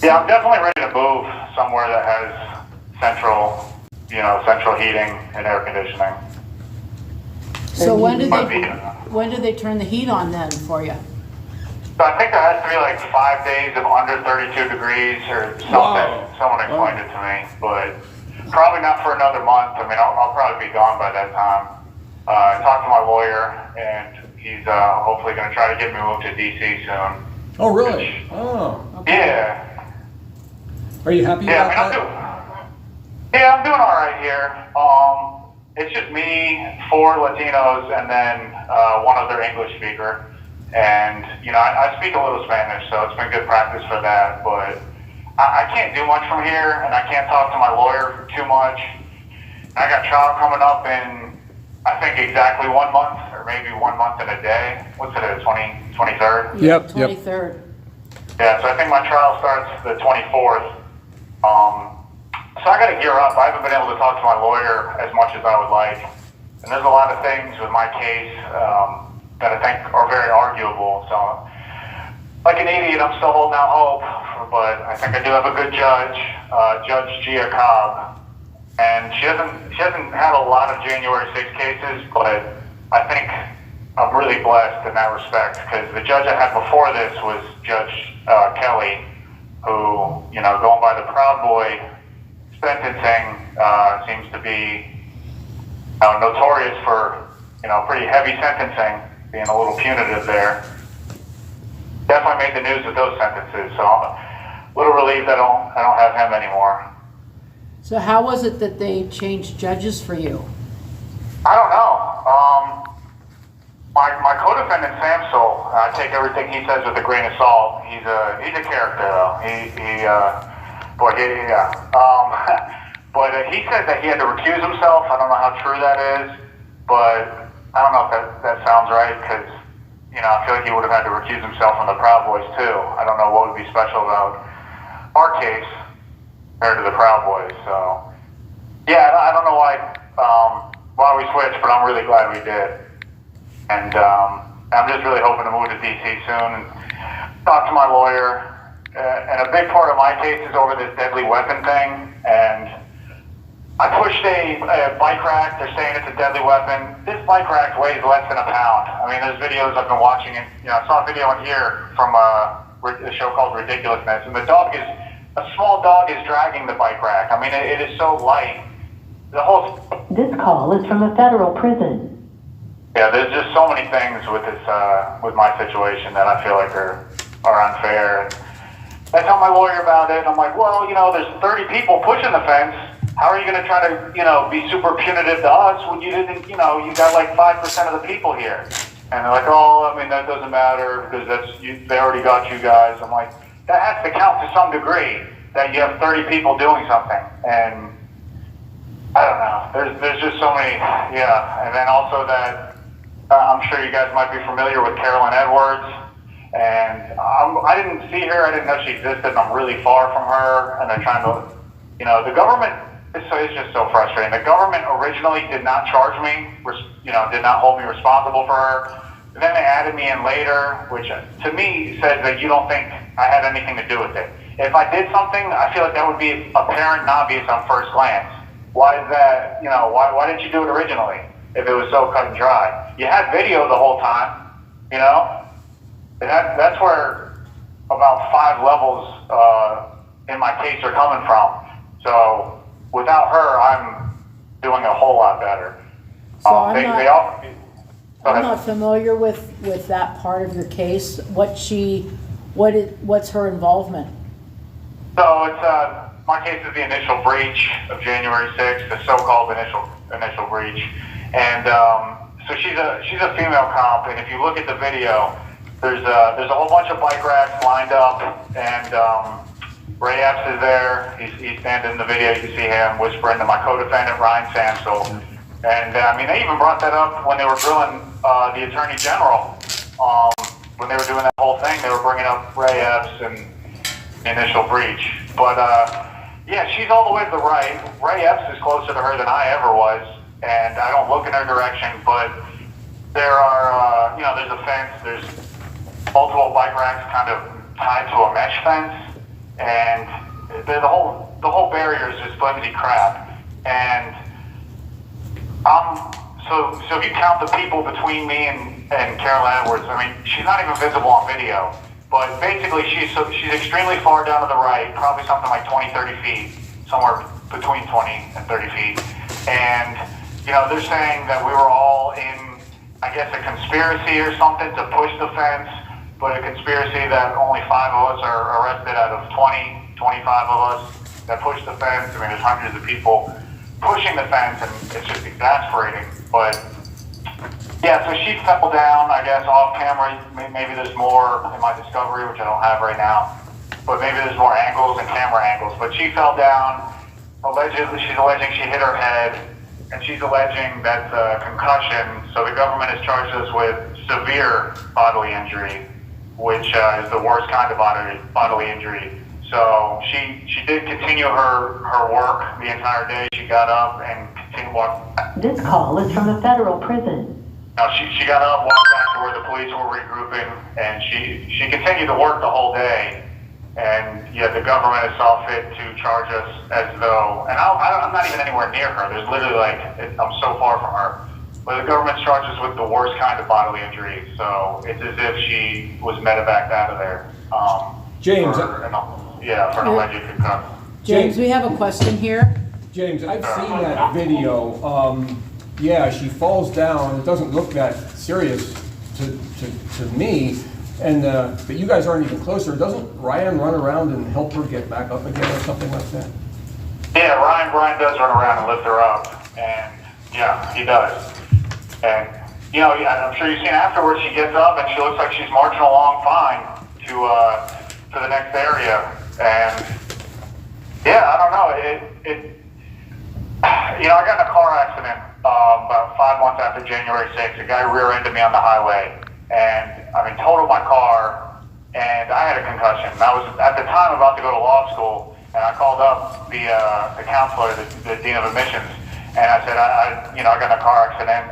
yeah, I'm definitely ready to move somewhere that has central heating and air conditioning. So when did they turn the heat on then for you? So I think there has to be like 5 days of under 32 degrees or something. Wow. Someone explained it to me, but probably not for another month. I mean, I'll probably be gone by that time. I talked to my lawyer, and he's hopefully going to try to get me moved to DC soon. Oh, really? Oh. Yeah. Are you happy Yeah, about I'm doing all right here. It's just me, 4 Latinos, and then one other English speaker. And, you know, I speak a little Spanish, so it's been good practice for that. But I can't do much from here, and I can't talk to my lawyer too much. I got trial coming up in, I think, exactly 1 month, or maybe 1 month and a day. What's today, 23rd? Yep, 23rd. Yeah, so I think my trial starts the 24th. So I got to gear up. I haven't been able to talk to my lawyer as much as I would like. And there's a lot of things with my case that I think are very arguable. So, like an idiot, I'm still holding out hope. But I think I do have a good judge, Judge Gia Cobb. And she hasn't had a lot of January 6 cases, but I think I'm really blessed in that respect, because the judge I had before this was Judge Kelly, who, you know, going by the Proud Boy sentencing, seems to be notorious for, you know, pretty heavy sentencing, being a little punitive there. Definitely made the news with those sentences, so I'm a little relieved I don't have him anymore. So how was it that they changed judges for you? I don't know. My co-defendant Samsel, I take everything he says with a grain of salt. He's a character though. But he said that he had to recuse himself. I don't know how true that is, but I don't know if that sounds right, because I feel like he would have had to recuse himself from the Proud Boys too. I don't know what would be special about our case compared to the Proud Boys. So yeah, I don't know why we switched, but I'm really glad we did. And I'm just really hoping to move to DC soon and talk to my lawyer. And a big part of my case is over this deadly weapon thing. And I pushed a bike rack. They're saying it's a deadly weapon. This bike rack weighs less than a pound. I mean, there's videos I've been watching. And I saw a video in here from a show called Ridiculousness. And a small dog is dragging the bike rack. I mean, it is so light. This call is from a federal prison. Yeah, there's just so many things with this, with my situation that I feel like are unfair. And I tell my lawyer about it, and I'm like, well, there's 30 people pushing the fence. How are you going to try to, be super punitive to us when you didn't, you got like 5% of the people here? And they're like, oh, I mean, that doesn't matter because they already got you guys. I'm like, that has to count to some degree that you have 30 people doing something. And I don't know. There's just so many, yeah. And then also that. I'm sure you guys might be familiar with Carolyn Edwards, and I didn't see her. I didn't know she existed, and I'm really far from her. And they're trying to, the government. It's just so frustrating. The government originally did not charge me, did not hold me responsible for her. And then they added me in later, which to me says that you don't think I had anything to do with it. If I did something, I feel like that would be apparent and obvious on first glance. Why is that? Why didn't you do it originally? If it was so cut and dry. You had video the whole time, and that's where about 5 levels in my case are coming from. So without her, I'm doing a whole lot better. So I'm not familiar with that part of your case. What's her involvement? So it's my case is the initial breach of January 6th, the so-called initial breach. And so she's a female cop, and if you look at the video, there's a whole bunch of bike racks lined up, and Ray Epps is there. He's standing in the video. You can see him whispering to my co-defendant Ryan Samsel. And they even brought that up when they were grilling the Attorney General. When they were doing that whole thing, they were bringing up Ray Epps and the initial breach. But yeah, she's all the way to the right. Ray Epps is closer to her than I ever was. And I don't look in her direction, but there are, there's a fence, there's multiple bike racks kind of tied to a mesh fence, and the whole barrier is just flimsy crap. And so if you count the people between me and Carolyn Edwards, she's not even visible on video, but basically she's extremely far down to the right, probably something like 20, 30 feet, somewhere between 20 and 30 feet, and they're saying that we were all in, I guess, a conspiracy or something to push the fence, but a conspiracy that only 5 of us are arrested out of 20, 25 of us that push the fence. There's hundreds of people pushing the fence, and it's just exasperating. But yeah, so she fell down, I guess, off camera. Maybe there's more in my discovery, which I don't have right now, but maybe there's more angles and camera angles. But she fell down. She's alleging she hit her head. And she's alleging that's a concussion, so the government has charged us with severe bodily injury, which is the worst kind of bodily injury. So she did continue her work the entire day. She got up and continued walking. This call is from a federal prison. Now she got up, walked back to where the police were regrouping, and she continued to work the whole day. And yet the government has saw fit to charge us as though, and I'm not even anywhere near her. There's literally I'm so far from her. But the government's charged us with the worst kind of bodily injury. So it's as if she was medevaced out of there. James. For an alleged concussion. James, we have a question here. James, I've seen that video. Yeah, she falls down. It doesn't look that serious to me. And but you guys aren't even closer. Doesn't Ryan run around and help her get back up again or something like that? Yeah, Ryan does run around and lift her up, and yeah, he does. And you know, I'm sure you've seen afterwards. She gets up and she looks like she's marching along fine to the next area. And yeah, I don't know. You know, I got in a car accident about 5 months after January 6th. A guy rear-ended me on the highway, and I mean, totaled my car, and I had a concussion. And I was at the time about to go to law school. And I called up the counselor, the dean of admissions, and I said, I got in a car accident.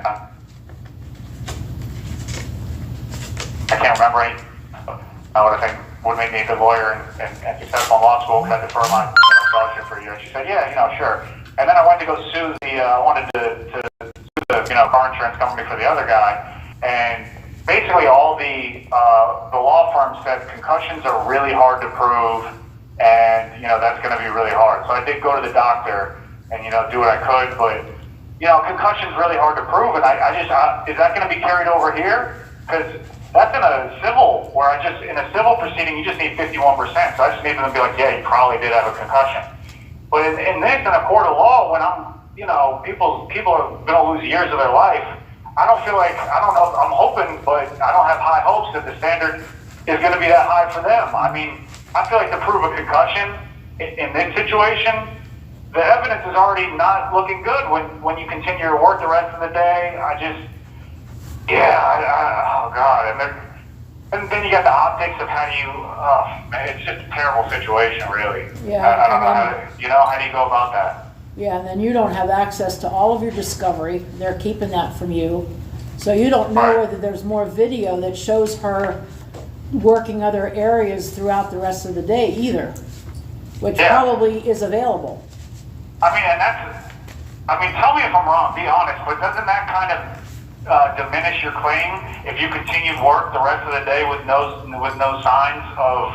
I can't remember it. I would think would make me a good lawyer and successful in law school because I defer my scholarship for a year. She said, yeah, sure. And then I went to go sue I wanted to sue the car insurance company for the other guy, and basically all the law firm said concussions are really hard to prove. And, that's going to be really hard. So I did go to the doctor and, do what I could. But, concussion's really hard to prove. And is that going to be carried over here? Because that's in a civil, in a civil proceeding, you just need 51%. So I just need them to be like, yeah, you probably did have a concussion. But in a court of law, when people are going to lose years of their life, I don't know, I'm hoping, but I don't have high hopes that the standard is going to be that high for them. I mean, I feel like to prove a concussion in this situation, the evidence is already not looking good when you continue to work the rest of the day. Oh God. And then you got the optics of how do you, man, it's just a terrible situation, really. Yeah. I don't know how do you go about that? Yeah, and then you don't have access to all of your discovery. They're keeping that from you. So you don't know whether there's more video that shows her working other areas throughout the rest of the day either, which probably is available. Tell me if I'm wrong, be honest, but doesn't that kind of diminish your claim if you continue to work the rest of the day with no signs of,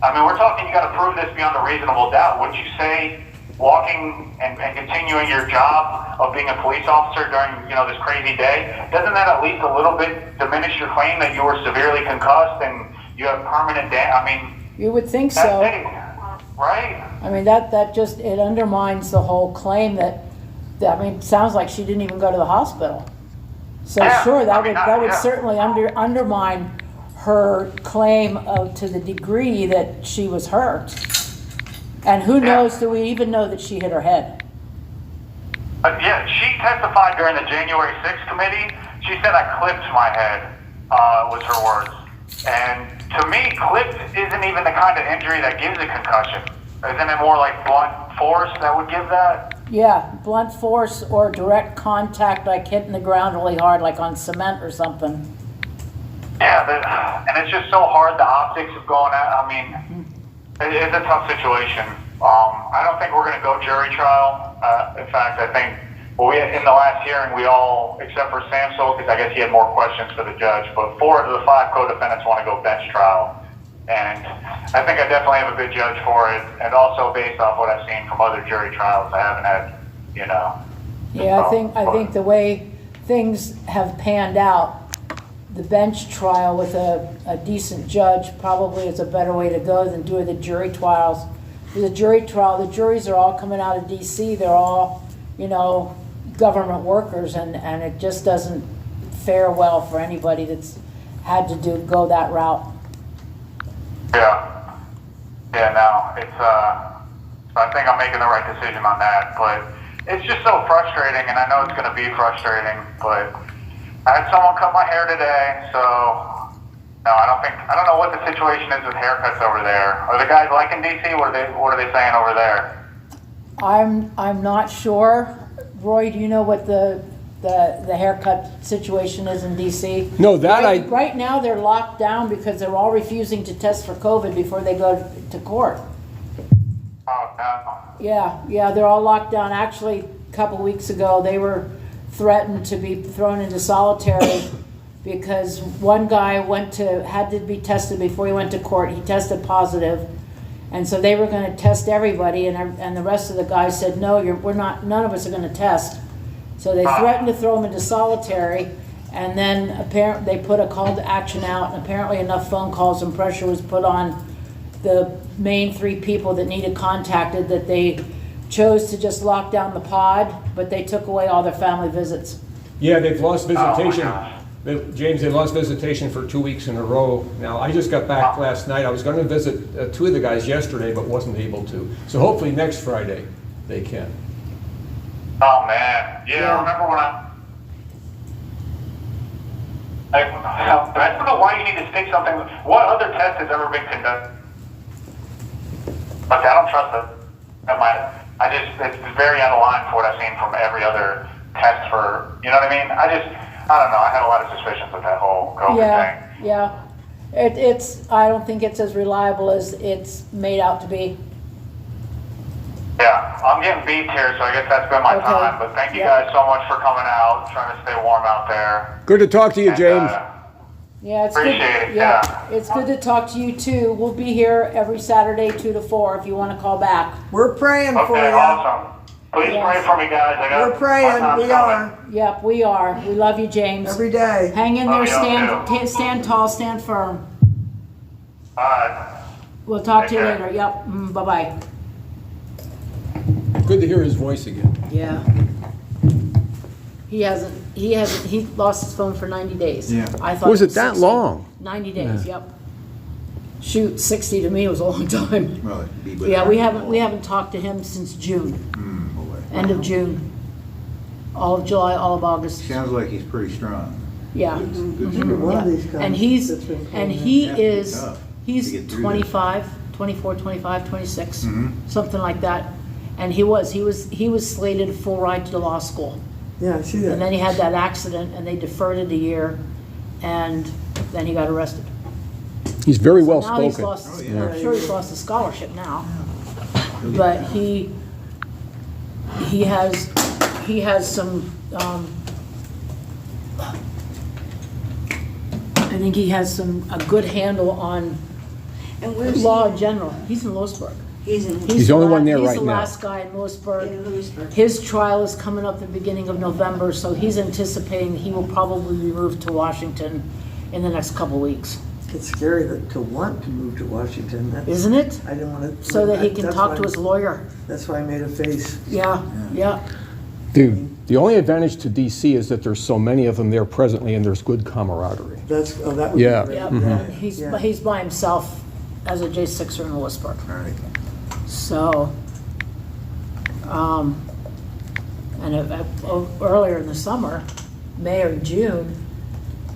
we're talking you got to prove this beyond a reasonable doubt. Would you say walking and continuing your job of being a police officer during, this crazy day, doesn't that at least a little bit diminish your claim that you were severely concussed and you have permanent damage? You would think so. Right? That just, it undermines the whole claim that sounds like she didn't even go to the hospital. So sure, that would certainly undermine her claim to the degree that she was hurt. And who knows, do we even know that she hit her head? She testified during the January 6th committee. She said I clipped my head, was her words. And to me, clipped isn't even the kind of injury that gives a concussion. Isn't it more like blunt force that would give that? Yeah, blunt force or direct contact, like hitting the ground really hard, like on cement or something. Yeah, and it's just so hard, the optics of going out. It's a tough situation. I don't think we're going to go jury trial. In fact, I think in the last hearing, we all, except for Samsel, because I guess he had more questions for the judge, but 4 of the 5 co-defendants want to go bench trial. And I think I definitely have a good judge for it. And also based off what I've seen from other jury trials, I haven't had, Yeah, I think the way things have panned out, the bench trial with a decent judge probably is a better way to go than doing the jury trials. The jury trial, the juries are all coming out of DC. They're all, government workers, and it just doesn't fare well for anybody that's had to go that route. I think I'm making the right decision on that, but it's just so frustrating, and I know it's going to be frustrating, but I had someone cut my hair today, so no, I don't know what the situation is with haircuts over there. Are the guys like in DC? What are they saying over there? I'm not sure. Roy, do you know what the haircut situation is in DC? No, Right now they're locked down because they're all refusing to test for COVID before they go to court. Oh, no. Yeah, they're all locked down. Actually, a couple weeks ago, they were threatened to be thrown into solitary because one guy had to be tested before he went to court. He tested positive, and so they were going to test everybody, and the rest of the guys said, no, we're not. None of us are going to test. So they threatened to throw him into solitary, and then apparently they put a call to action out, and apparently enough phone calls and pressure was put on the main 3 people that needed contacted that they chose to just lock down the pod, but they took away all their family visits. Yeah, they've lost Oh, my visitation. gosh. James, they lost visitation for 2 weeks in a row. Now, I just got back last night. I was going to visit 2 of the guys yesterday, but wasn't able to. So hopefully next Friday they can. Oh, man. Yeah, I remember when I don't know why you need to stick something. What other test has ever been conducted? Okay, I don't trust it. It's very out of line for what I've seen from every other test for, you know what I mean? I don't know. I had a lot of suspicions with that whole COVID thing. Yeah. I don't think it's as reliable as it's made out to be. Yeah, I'm getting beat here, so I guess that's been my Okay. time. But thank you guys so much for coming out, trying to stay warm out there. Good to talk to you, And, James. Yeah, it's good. Appreciate it, Yeah, yeah. it's good to talk to you too. We'll be here every Saturday 2 to 4 if you want to call back. We're praying for Okay, you. awesome. Please Yes. pray for me, guys. I got We're my praying, time's we coming. are, Yep, we are. We love you, James. every day. Hang in there, Love y'all too. stand tall, stand firm. All right. We'll talk to you Take care. later. Yep, bye-bye. Good to hear his voice again. Yeah. He lost his phone for 90 days. Yeah. I thought Was it that 60. long? 90 days, yep. Shoot, 60 to me was a long time. Well, it'd be with- Yeah, we haven't talked to him since June, Boy. end of June. All of July, all of August. Sounds like he's pretty strong. Yeah. Good You're strong. one of Yeah. these guys And he's, that's been and playing he Have to be is, tough to he's get through 25, 24, 25, 26, Mhm. something like that. And he was slated full ride to law school. Yeah, I see And then that. he had that accident and they deferred it a year and then he got arrested. He's very So well now he's spoken. lost, Oh, yeah. I'm sure he's lost his scholarship now. But he has some, I think he has a good handle on And where's law he? in general. He's in Lewisburg. He's in He's the only one there right He's the now. last guy in Lewisburg. Lewisburg. His trial is coming up the beginning of November, so he's anticipating he will probably be moved to Washington in the next couple weeks. It's scary to want to move to Washington. Isn't it? I didn't want to. So that he can talk to his lawyer. That's why I made a face. Yeah, yeah. The only advantage to DC is that there's so many of them there presently and there's good camaraderie. That would Yeah. be great. Yep, Mhm. and he's by himself as a J6er in Lewisburg. All right. So, earlier in the summer, May or June,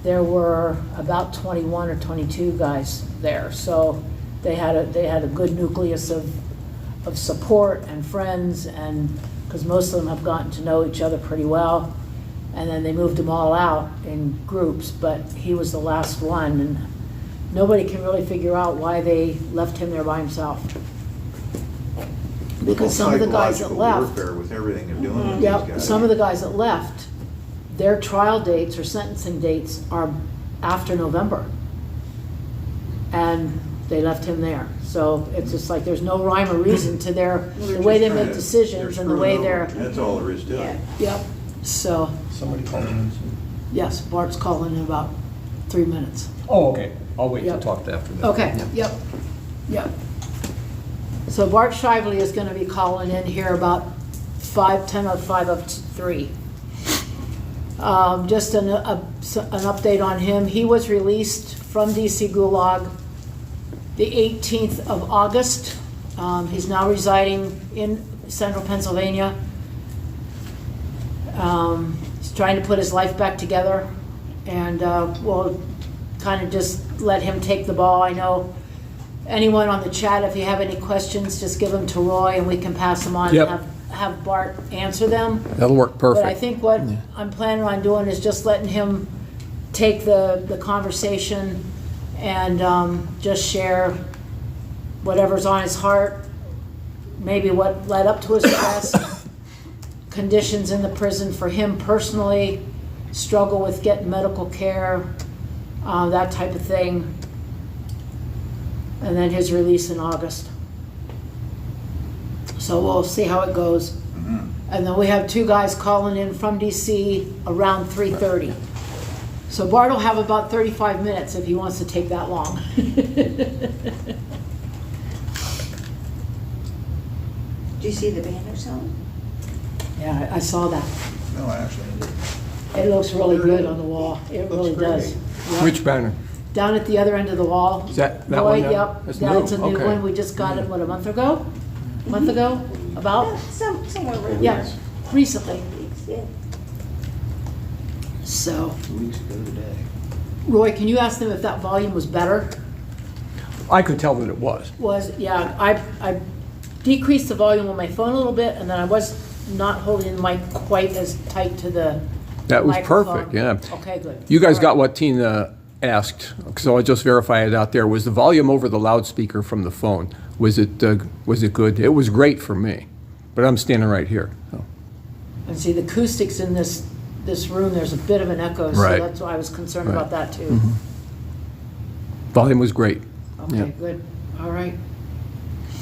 there were about 21 or 22 guys there. So they had a good nucleus of support and friends, and because most of them have gotten to know each other pretty well. And then they moved them all out in groups, but he was the last one, and nobody can really figure out why they left him there by himself. Because some of the guys that Psychological left, warfare with everything they're doing with these yeah, guys. some of the guys that left, their trial dates or sentencing dates are after November. And they left him there. So it's just like, there's no rhyme or reason to the way they make decisions and the way they're, That's all there is to it. yep. So, Somebody called in. yes, Bart's calling in about 3 minutes. Oh, okay. I'll wait to Yep. talk to after that. Okay, Yeah. yep. So Bart Shively is gonna be calling in here about 5:10 or 5:03. Just an update on him. He was released from DC Gulag the 18th of August. He's now residing in central Pennsylvania. He's trying to put his life back together, and we'll kind of just let him take the ball. I know anyone on the chat, if you have any questions, just give them to Roy and we can pass them on Yep. and have Bart answer them. That'll work perfect. But I think what I'm planning on doing is just letting him take the conversation and just share whatever's on his heart, maybe what led up to his arrest, conditions in the prison for him personally, struggle with getting medical care, that type of thing, and then his release in August. So we'll see how it goes. And then we have 2 guys calling in from DC around 3:30. So Bart will have about 35 minutes if he wants to take that long. Do you see the banners on? Yeah, I saw that. No, actually, I didn't. It looks really good on the wall. It really does. Yep. Which banner? Down at the other end of the wall. Is that Roy, one now? yep. That's That's a new, new okay. one. We just got it, what, a month ago? Month ago, about? Somewhere around Yeah, there. recently. Yeah. So, 2 weeks ago today. Roy, can you ask them if that volume was better? I could tell that it was. Yeah, I decreased the volume on my phone a little bit, and then I was not holding the mic quite as tight to the That was microphone. perfect, yeah. Okay, good. You guys All got right. what Tina asked, so I'll just verify it out there. Was the volume over the loudspeaker from the phone? Was it good? It was great for me, but I'm standing right here. So. And see, the acoustics in this room, there's a bit of an echo, so Right. that's why I was concerned Right. about that too. Mhm. Volume was great. Okay, Yeah. good. All right.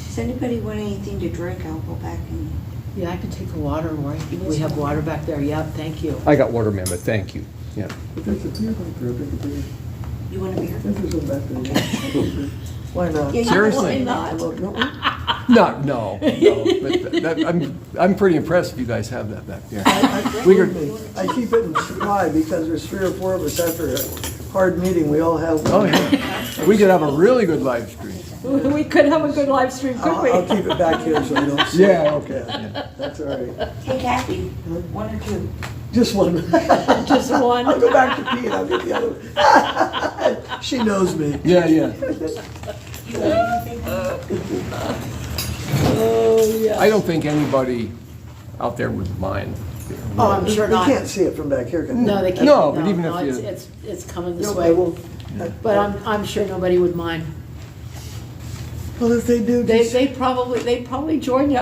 Does anybody want anything to drink? I'll go back and. Yeah, I can take the water, Roy. We have water back there. Yep, thank you. I got water, man, but thank you. Yeah. But there's a beer back there, big beer. You want a beer? There's a back there. Why not? Yeah, you Seriously? want not. Well, don't we? No, but I'm pretty impressed if you guys have that back there. Believe me, I keep it in supply because there's 3 or 4 of us after a hard meeting, we all have Oh, one. yeah. We could have a really good live stream. We could have a good live stream, couldn't we? I'll keep it back here so I don't see it. Yeah, okay. Yeah, that's all right. Hey Kathy, 1 or 2? Just one. Just one. I'll go back to pee and I'll get the other one. She knows me. Yeah. You want anything? Oh, yeah. I don't think anybody out there would mind. Oh, I'm sure They not. can't see it from back here, can they? No, they can't. No, but even if you- It's coming this No, way. they won't. But I'm sure nobody would mind. Well, if they do, just, They'd probably join you.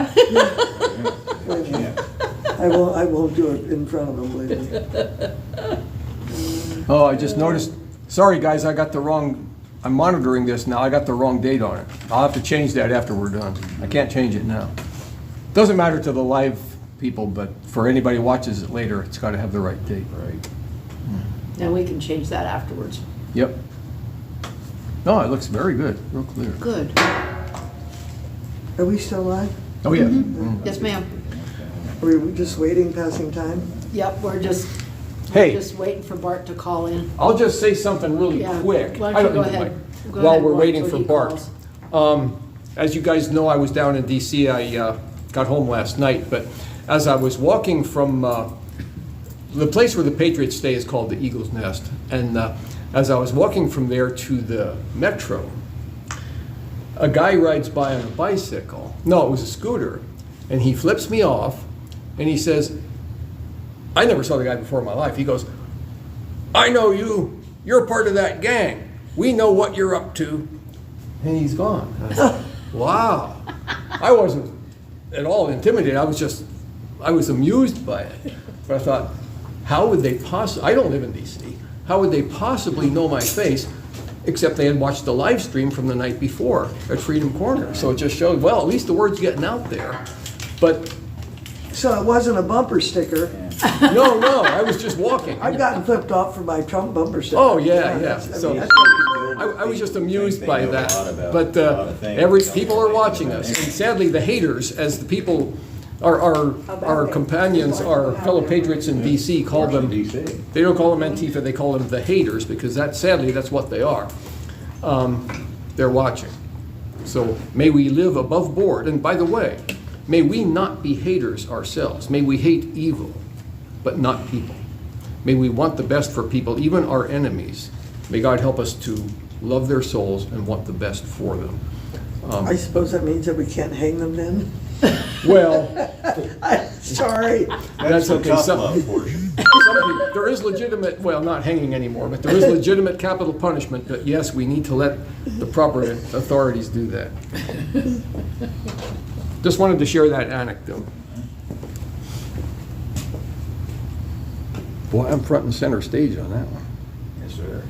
I won't do it in front of them, believe me. Oh, I just noticed, sorry guys, I'm monitoring this now, I got the wrong date on it. I'll have to change that after we're done. I can't change it now. Doesn't matter to the live people, but for anybody who watches it later, it's gotta have the right date. Right. Now we can change that afterwards. Yep. No, it looks very good, real clear. Good. Are we still live? Oh, yeah. Yes, ma'am. Are we just waiting, passing time? Yep, we're just Hey. waiting for Bart to call in. I'll just say something really Yeah. quick. Why I don't you don't go need ahead? my- Go While ahead, we're Bart, waiting till for he Bart. calls. As you guys know, I was down in DC. I got home last night, but as I was walking from the place where the Patriots stay is called the Eagle's Nest, and as I was walking from there to the metro, a guy rides by on a bicycle. No, it was a scooter, and he flips me off, and he says, I never saw the guy before in my life. He goes, I know you. You're part of that gang. We know what you're up to. And he's gone. I thought, wow. I wasn't at all intimidated. I was amused by it. But I thought, how would they possibly, I don't live in DC, how would they possibly know my face except they had watched the live stream from the night before at Freedom Corner. So it just showed, well, at least the word's getting out there. But So it wasn't a bumper sticker. no, I was just walking. I've gotten flipped off for my Trump bumper sticker. Oh, yeah. That's- I So mean, I was just amused They by know a that. lot about But a lot of things. people are watching us. And sadly, the haters, as the people, our companions, our fellow patriots in DC call them, DC. they don't call them Antifa, they call them the haters, because sadly, that's what they are. They're watching. So may we live above board. And by the way, may we not be haters ourselves. May we hate evil, but not people. May we want the best for people, even our enemies. May God help us to love their souls and want the best for them. I suppose that means that we can't hang them then? Well, I'm sorry. that's the okay. tough Some love portion. people, there is legitimate, well, not hanging anymore, but there is legitimate capital punishment. But yes, we need to let the proper authorities do that. Just wanted to share that anecdote. Boy, I'm front and center stage on that one. Yes, sir.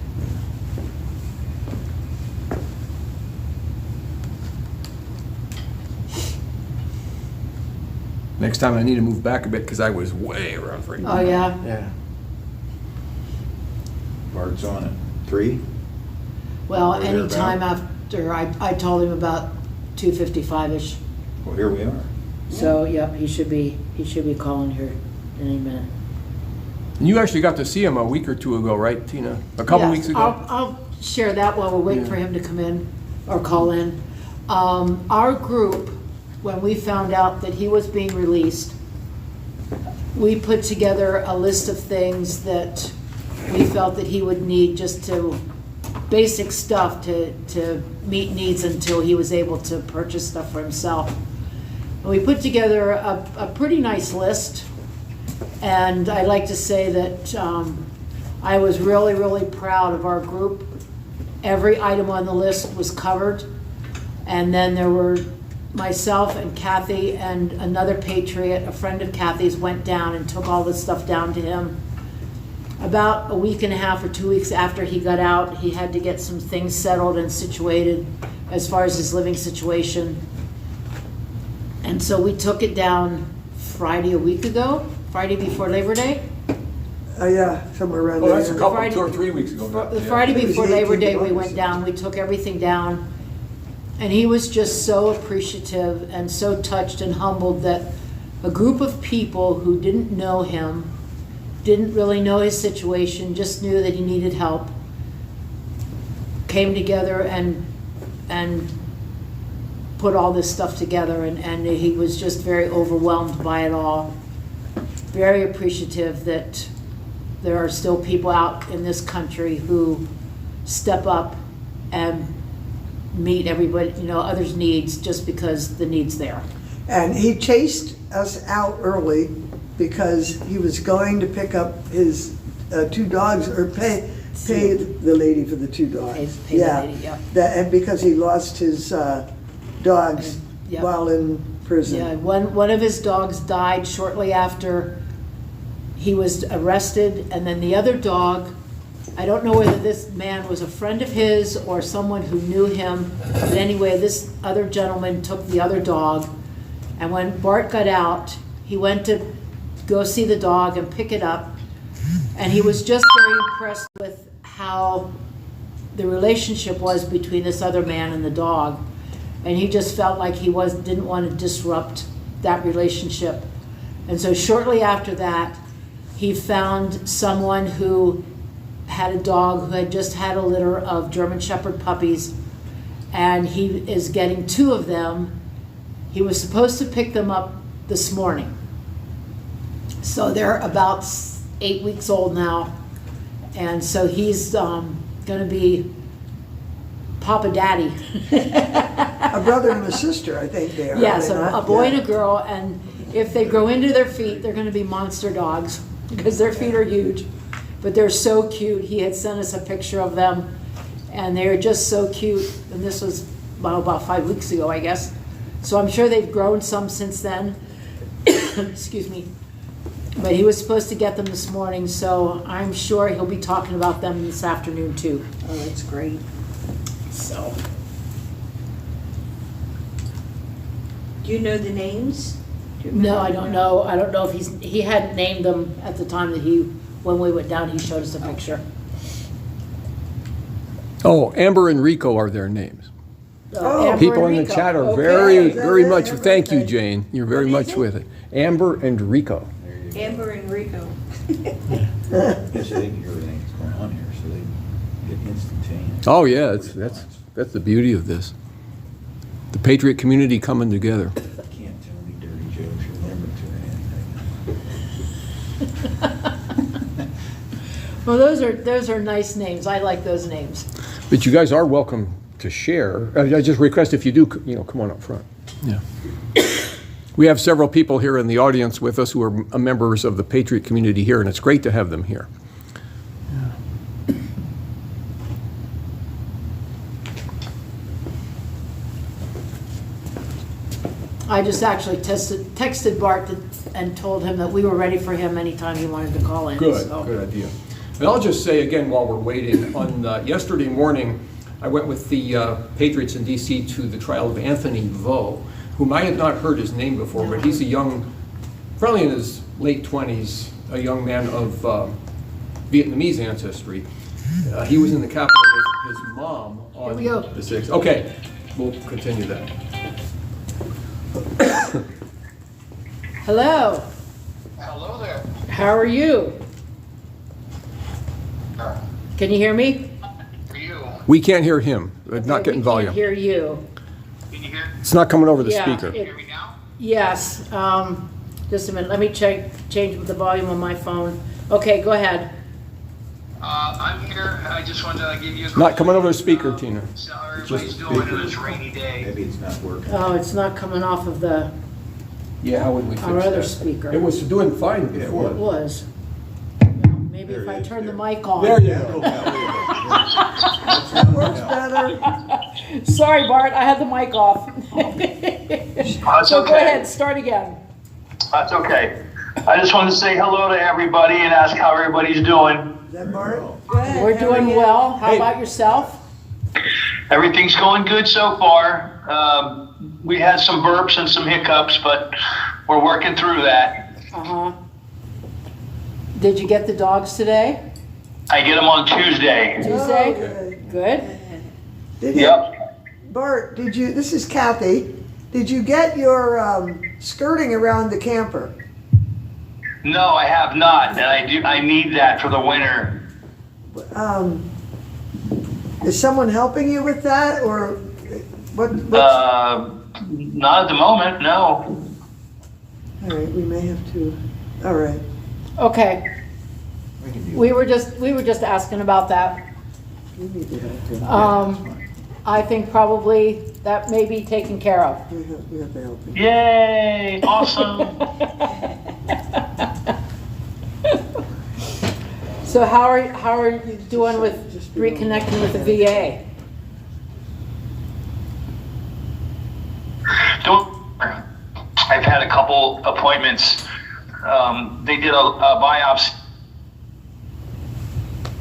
Next time I need to move back a bit because I was way around for Oh, yeah? Yeah. Bart's on it. 3? Well, Or anytime thereabout. after, I told him about 2:55-ish. Well, here we are. So, yep, he should be calling here any minute. And you actually got to see him a week or two ago, right, Tina? A couple Yes, weeks ago? I'll share that while we're waiting for him to come in or call in. Our group, when we found out that he was being released, we put together a list of things that we felt that he would need just to, basic stuff to meet needs until he was able to purchase stuff for himself. And we put together a pretty nice list, and I'd like to say that I was really, really proud of our group. Every item on the list was covered, and then there were myself and Kathy and another patriot, a friend of Kathy's, went down and took all this stuff down to him. About a week and a half or 2 weeks after he got out, he had to get some things settled and situated as far as his living situation. And so we took it down Friday a week ago, Friday before Labor Day. Yeah, somewhere around Well, there. that's a couple, Friday- 2 or 3 weeks ago. The Yeah. Friday It was before Labor Day, we $18. went down, we took everything down, and he was just so appreciative and so touched and humbled that a group of people who didn't know him, didn't really know his situation, just knew that he needed help, came together and put all this stuff together, and he was just very overwhelmed by it all. Very appreciative that there are still people out in this country who step up and meet everybody, others' needs just because the need's there. And he chased us out early because he was going to pick up his 2 dogs, or pay the lady for the 2 dogs. Pay the lady, yeah. And because he lost his dogs Yeah. while in prison. Yeah, one of his dogs died shortly after he was arrested, and then the other dog, I don't know whether this man was a friend of his or someone who knew him, but anyway, this other gentleman took the other dog, and when Bart got out, he went to go see the dog and pick it up, and he was just very impressed with how the relationship was between this other man and the dog, and he just felt like he didn't want to disrupt that relationship. And so shortly after that, he found someone who had a dog who had just had a litter of German Shepherd puppies, and he is getting 2 of them. He was supposed to pick them up this morning. So they're about 8 weeks old now, and so he's going to be Papa Daddy. A brother and a sister, I think they are. Yes, are they a not? boy Yeah. and a girl, and if they grow into their feet, they're going to be monster dogs because their feet are huge. But they're so cute. He had sent us a picture of them, and they're just so cute. And this was about 5 weeks ago, I guess. So I'm sure they've grown some since then. Excuse me. But he was supposed to get them this morning, so I'm sure he'll be talking about them this afternoon too. Oh, that's great. So. Do you know the names? Do you No, remember? I don't know. I don't know if he hadn't named them at the time that when we went down, he showed us a picture. Oh, Amber and Rico are their names. Amber People and in the Rico. chat are Okay. very much, Amber, thank you, okay. Jane. You're very What is much it? with it. Amber and Rico. Amber and Rico. Yes, they can hear everything that's going on here, so they get instantaneous. Oh, yeah, that's the beauty of this. The Patriot community coming together. You can't tell me dirty jokes or limerick or anything. Well, those are nice names. I like those names. But you guys are welcome to share. I just request if you do, come on up front. Yeah. We have several people here in the audience with us who are members of the Patriot community here, and it's great to have them here. I just actually texted Bart and told him that we were ready for him anytime he wanted to call in. Good, so. good idea. And I'll just say again while we're waiting, on yesterday morning, I went with the Patriots in D.C. to the trial of Anthony Vo, whom I had not heard his name before, but he's a young, probably in his late 20s, a young man of Vietnamese ancestry. He was in the Capitol with his mom on Here we go. the 6th. Okay, we'll continue that. Hello. Hello there. How are you? Can you hear me? For you. We can't hear him. It's not getting We volume. can't hear you. Can you hear It's not coming over the Yeah, speaker. it- me now? Yes. Just a minute. Let me change the volume on my phone. Okay, go ahead. I'm here. I just wanted to give you a Not coming over the speaker, Tina. So how Just everybody's doing on speaker. this rainy day. Maybe it's not working. Oh, it's not coming off of the. Yeah, how would we fix Our other that? speaker. It was doing fine It before. was. Maybe There if it I is, turn the there. mic on. There you Yeah, go. That works better. Sorry, Bart, I had the mic off. That's So go okay. ahead, start again. That's okay. I just wanted to say hello to everybody and ask how everybody's doing. Is that Bart? We're doing well. How Hey. about yourself? Everything's going good so far. We had some burps and some hiccups, but we're working through that. Uh-huh. Did you get the dogs today? I get them on Tuesday. Tuesday? Okay. Good. Did you, Yep. Bart, this is Kathy, did you get your skirting around the camper? No, I have not, and I need that for the winter. Is someone helping you with that, or what? Not at the moment, no. All right, we may have to, all right. Okay. We can do We were just asking about that. We need to help him. I think probably that may be taken care of. We have to help him. Yay! Awesome. So how are you doing with reconnecting with the VA? I've had a couple appointments. They did a biopsy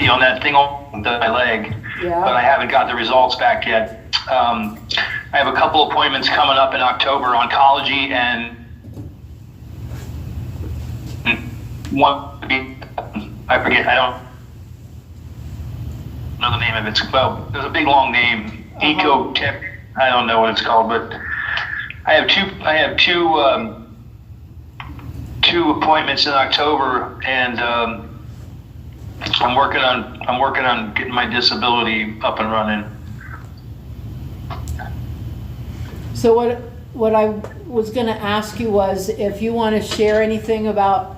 on that thing on my leg, Yeah. but I haven't got the results back yet. I have a couple appointments coming up in October, oncology, and one, I forget, I don't know the name of it. Well, there's a big long name, Ecotech, I don't know what it's called, but I have two appointments in October, and I'm working on getting my disability up and running. So what I was going to ask you was if you want to share anything about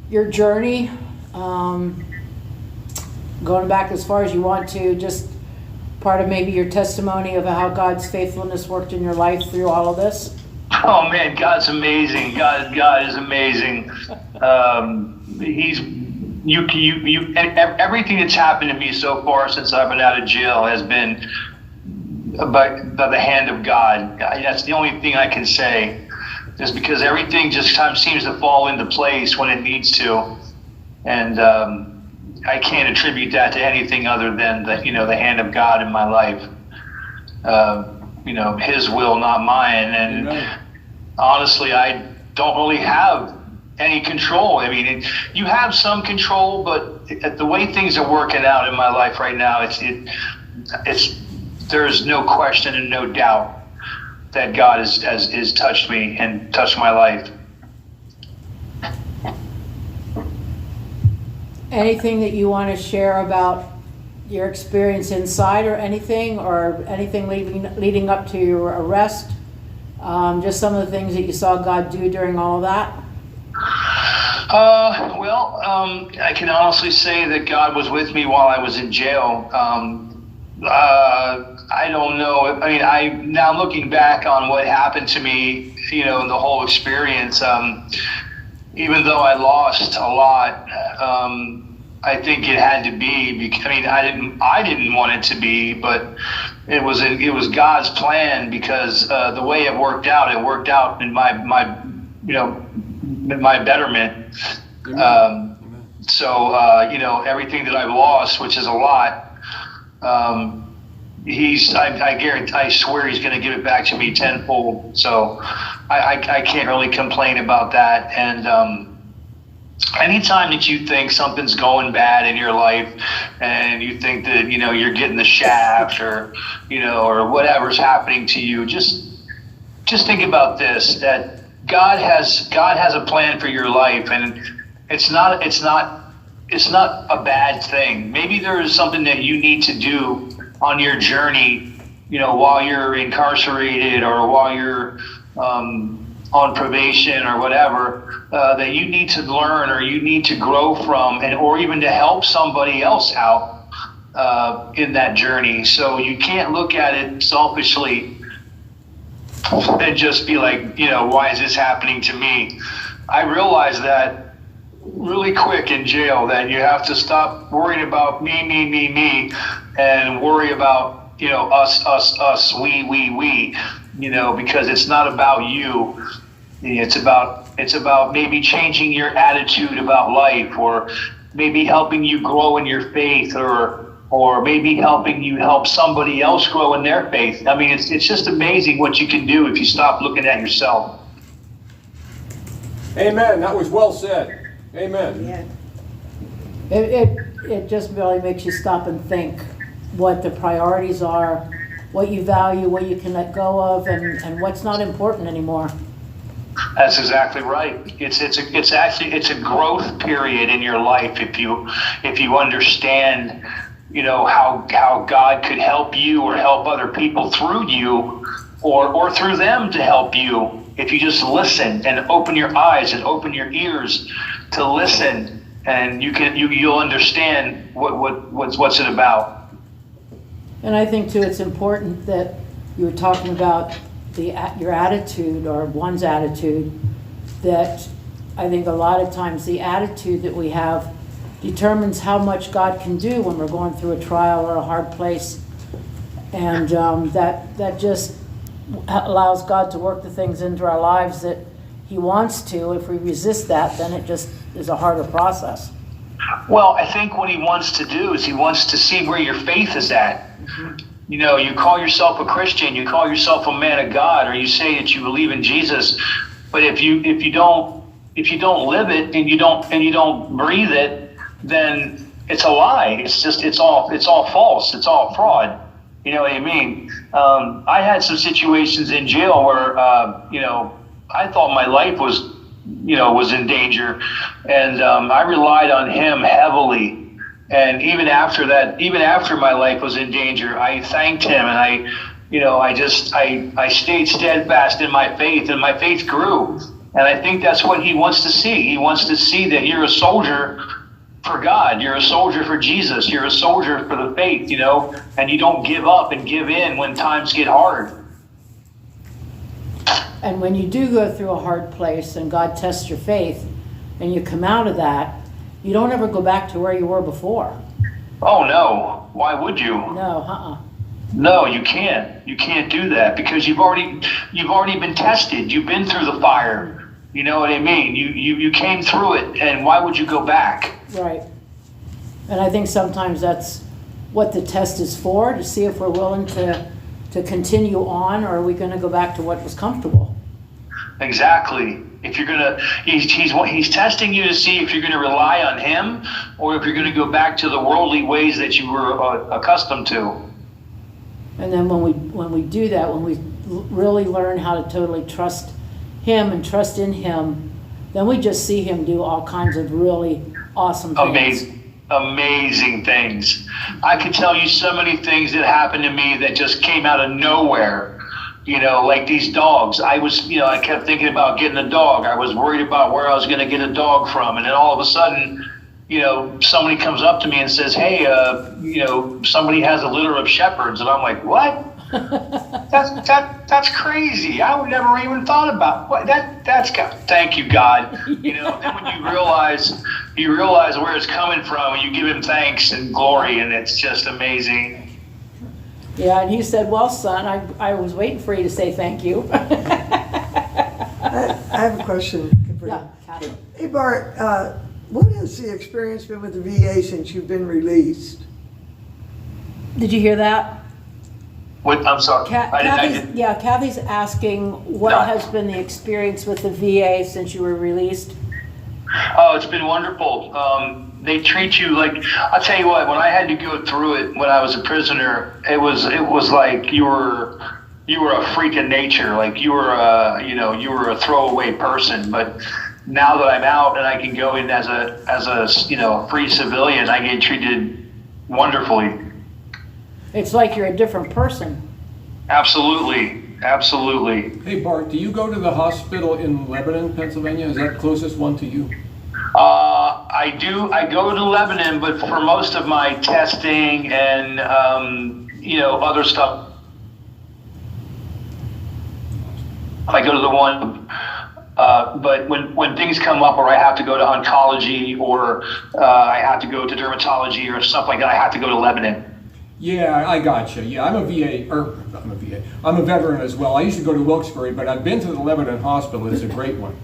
your journey, going back as far as you want to, just part of maybe your testimony of how God's faithfulness worked in your life through all of this. Oh man, God's amazing. God is amazing. Everything that's happened to me so far since I've been out of jail has been by the hand of God. That's the only thing I can say, is because everything just kind of seems to fall into place when it needs to, and I can't attribute that to anything other than the hand of God in my life. His will, not mine. And honestly, I don't really have any control. I mean, you have some control, but the way things are working out in my life right now, there's no question and no doubt that God has touched me and touched my life. Anything that you want to share about your experience inside or anything leading up to your arrest? Just some of the things that you saw God do during all of that? I can honestly say that God was with me while I was in jail. I don't know. I mean, now looking back on what happened to me, the whole experience, even though I lost a lot, I think it had to be because, I didn't want it to be, but it was God's plan, because the way it worked out in my betterment. Everything that I've lost, which is a lot, I swear he's going to give it back to me tenfold. So I can't really complain about that. And anytime that you think something's going bad in your life, and you think that you're getting the shaft, or or whatever's happening to you, just think about this: that God has a plan for your life, and it's not a bad thing. Maybe there is something that you need to do on your journey, while you're incarcerated or while you're on probation or whatever, that you need to learn or you need to grow from, or even to help somebody else out in that journey. So you can't look at it selfishly and just be like, why is this happening to me? I realized that really quick in jail, that you have to stop worrying about me, and worry about, us, we, because it's not about you. It's about maybe changing your attitude about life, or maybe helping you grow in your faith, or maybe helping you help somebody else grow in their faith. I mean, it's just amazing what you can do if you stop looking at yourself. Amen. That was well said. Amen. Yeah. It just really makes you stop and think what the priorities are, what you value, what you can let go of, and what's not important anymore. That's exactly right. It's a growth period in your life if you understand, how God could help you or help other people through you, or through them to help you. If you just listen and open your eyes and open your ears to listen, and you'll understand what's it about. And I think too, it's important that you were talking about your attitude, or one's attitude, that I think a lot of times the attitude that we have determines how much God can do when we're going through a trial or a hard place. And that just allows God to work the things into our lives that He wants to. If we resist that, then it just is a harder process. Well, I think what He wants to do is He wants to see where your faith is at. Mm-hmm. You call yourself a Christian, you call yourself a man of God, or you say that you believe in Jesus, but if you don't live it and you don't breathe it, then it's a lie. It's all false. It's all fraud. You know what I mean? I had some situations in jail where I thought my life was in danger, and I relied on Him heavily. And even after my life was in danger, I thanked Him, and I stayed steadfast in my faith, and my faith grew. And I think that's what He wants to see. He wants to see that you're a soldier for God, you're a soldier for Jesus, you're a soldier for the faith, and you don't give up and give in when times get hard. And when you do go through a hard place and God tests your faith and you come out of that, you don't ever go back to where you were before. Oh no, why would you? No, No, you can't. You can't do that, because you've already been tested. You've been through the fire. You know what I mean? You came through it, and why would you go back? Right. And I think sometimes that's what the test is for, to see if we're willing to continue on, or are we going to go back to what was comfortable? Exactly. If you're gonna, he's testing you to see if you're going to rely on Him, or if you're going to go back to the worldly ways that you were accustomed to. And then when we do that, when we really learn how to totally trust Him and trust in Him, then we just see Him do all kinds of really awesome things. Amazing things. I could tell you so many things that happened to me that just came out of nowhere. Like these dogs. I kept thinking about getting a dog. I was worried about where I was going to get a dog from. And then all of a sudden, somebody comes up to me and says, hey, somebody has a litter of shepherds. And I'm like, what? That's crazy. I would never even thought about what that's God. Thank you, God. Then when you realize where it's coming from, and you give Him thanks and glory, and it's just amazing. Yeah, and He said, well, son, I was waiting for you to say thank you. I have a question. Yeah, Kathy. Hey, Bart, what has the experience been with the VA since you've been released? Did you hear that? What? I'm sorry. Kathy's asking what has been the experience with the VA since you were released? Oh, it's been wonderful. They treat you like, I'll tell you what, when I had to go through it when I was a prisoner, it was like you were you were a freak of nature, like you were a throwaway person. But now that I'm out and I can go in as a free civilian, I get treated wonderfully. It's like you're a different person. Absolutely. Hey Bart, do you go to the hospital in Lebanon, Pennsylvania? Is that the closest one to you? I do. I go to Lebanon, but for most of my testing and other stuff, I go to the one. But when things come up where I have to go to oncology or I have to go to dermatology or stuff like that, I have to go to Lebanon. Yeah, I gotcha. Yeah, I'm a veteran as well. I used to go to Wilkes-Barre, but I've been to the Lebanon Hospital. It's a great one.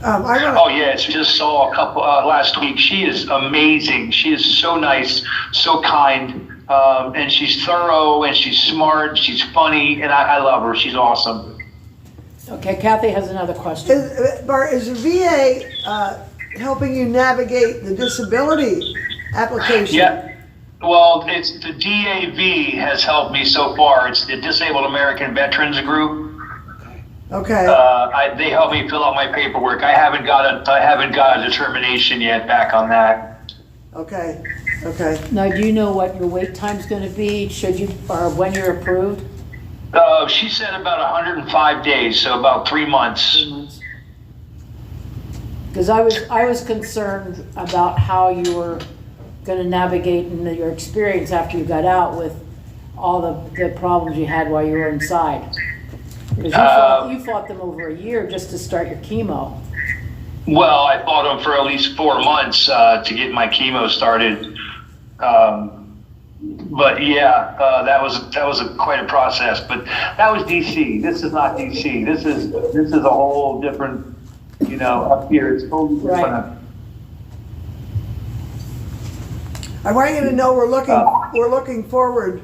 Oh yeah, just saw a couple last week. She is amazing. She is so nice, so kind, and she's thorough, and she's smart, she's funny, and I love her. She's awesome. Okay, Kathy has another question. Bart, is the VA helping you navigate the disability application? Yeah. Well, it's the DAV has helped me so far. It's the Disabled American Veterans Group. Okay. They helped me fill out my paperwork. I haven't got a determination yet back on that. Okay. Now, do you know what your wait time's going to be? Or when you're approved? She said about 105 days, so about 3 months. Because I was concerned about how you were going to navigate in your experience after you got out with all the problems you had while you were inside. Because you fought them over a year just to start your chemo. Well, I fought them for at least 4 months to get my chemo started. But yeah, that was quite a process. But that was DC. This is not DC. This is a whole different. Up here it's totally different. Right. I want you to know we're looking forward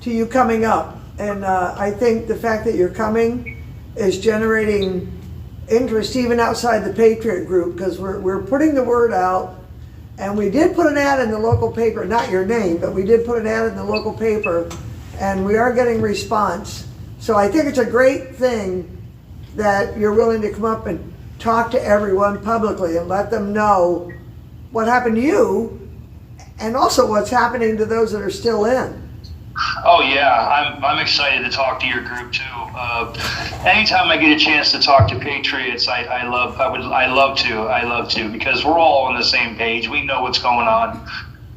to you coming up. And I think the fact that you're coming is generating interest even outside the Patriot group, because we're putting the word out. And we did put an ad in the local paper, not your name, but we did put an ad in the local paper, and we are getting response. So I think it's a great thing that you're willing to come up and talk to everyone publicly and let them know what happened to you and also what's happening to those that are still in. Oh yeah, I'm excited to talk to your group too. Anytime I get a chance to talk to Patriots, I love to because we're all on the same page. We know what's going on,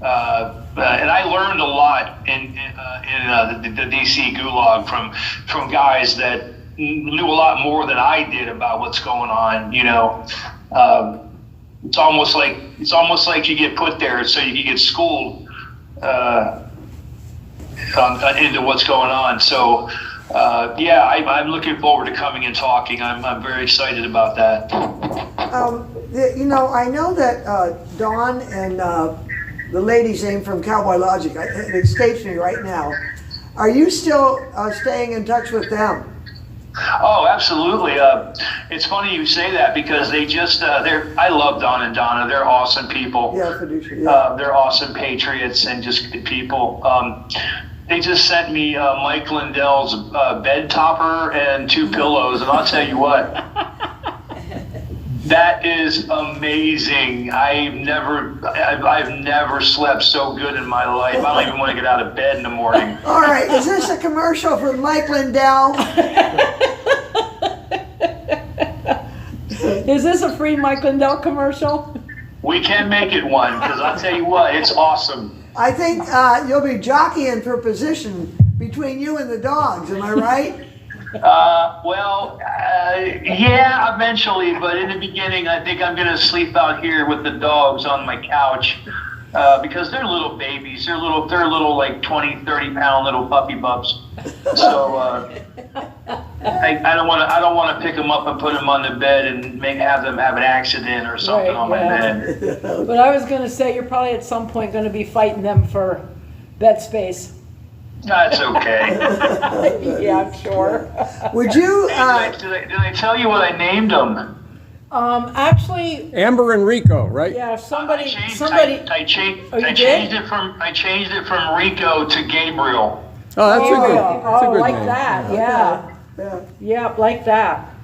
and I learned a lot in the DC Gulag from guys that knew a lot more than I did about what's going on. It's almost like you get put there so you can get schooled into what's going on. So I'm looking forward to coming and talking. I'm very excited about that. I know that Dawn and the lady's name from Cowboy Logic, it escapes me right now. Are you still staying in touch with them? Oh, absolutely. It's funny you say that because they just, I love Don and Donna. They're awesome people. Yeah, producer. Yeah. They're awesome patriots and just good people. They just sent me Mike Lindell's bed topper and 2 pillows, and I'll tell you what, that is amazing. I've never slept so good in my life. I don't even want to get out of bed in the morning. All right, is this a commercial for Mike Lindell? Is this a free Mike Lindell commercial? We can make it one, because I'll tell you what, it's awesome. I think you'll be jockeying for position between you and the dogs, am I right? Yeah, eventually, but in the beginning, I think I'm going to sleep out here with the dogs on my couch because they're little babies. They're little like 20, 30 pound little puppy pups. So I don't want to pick them up and put them on the bed and have them have an accident or something on my bed. But I was going to say you're probably at some point going to be fighting them for bed space. That's okay. Yeah, I'm sure. Would you? Did I tell you what I named them? Actually, Amber and Rico, right? yeah. I changed it from Rico to Gabriel. Oh, that's a good, Oh, that's a good like name. that, yeah. Yeah. Yep, like that.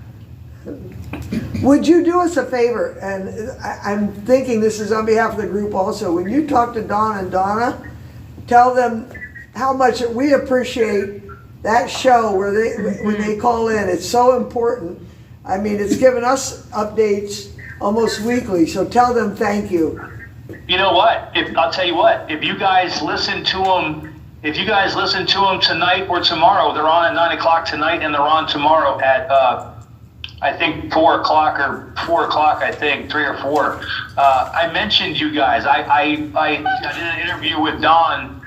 Would you do us a favor, and I'm thinking this is on behalf of the group also, when you talk to Don and Donna, tell them how much we appreciate that show where when they call in. It's so important. I mean, it's given us updates almost weekly, so tell them thank you. You know what? I'll tell you what. If you guys listen to them tonight or tomorrow, they're on at 9 o'clock tonight, and they're on tomorrow at I think 4 o'clock or 4 o'clock. I think 3 or 4. I mentioned you guys. I did an interview with Don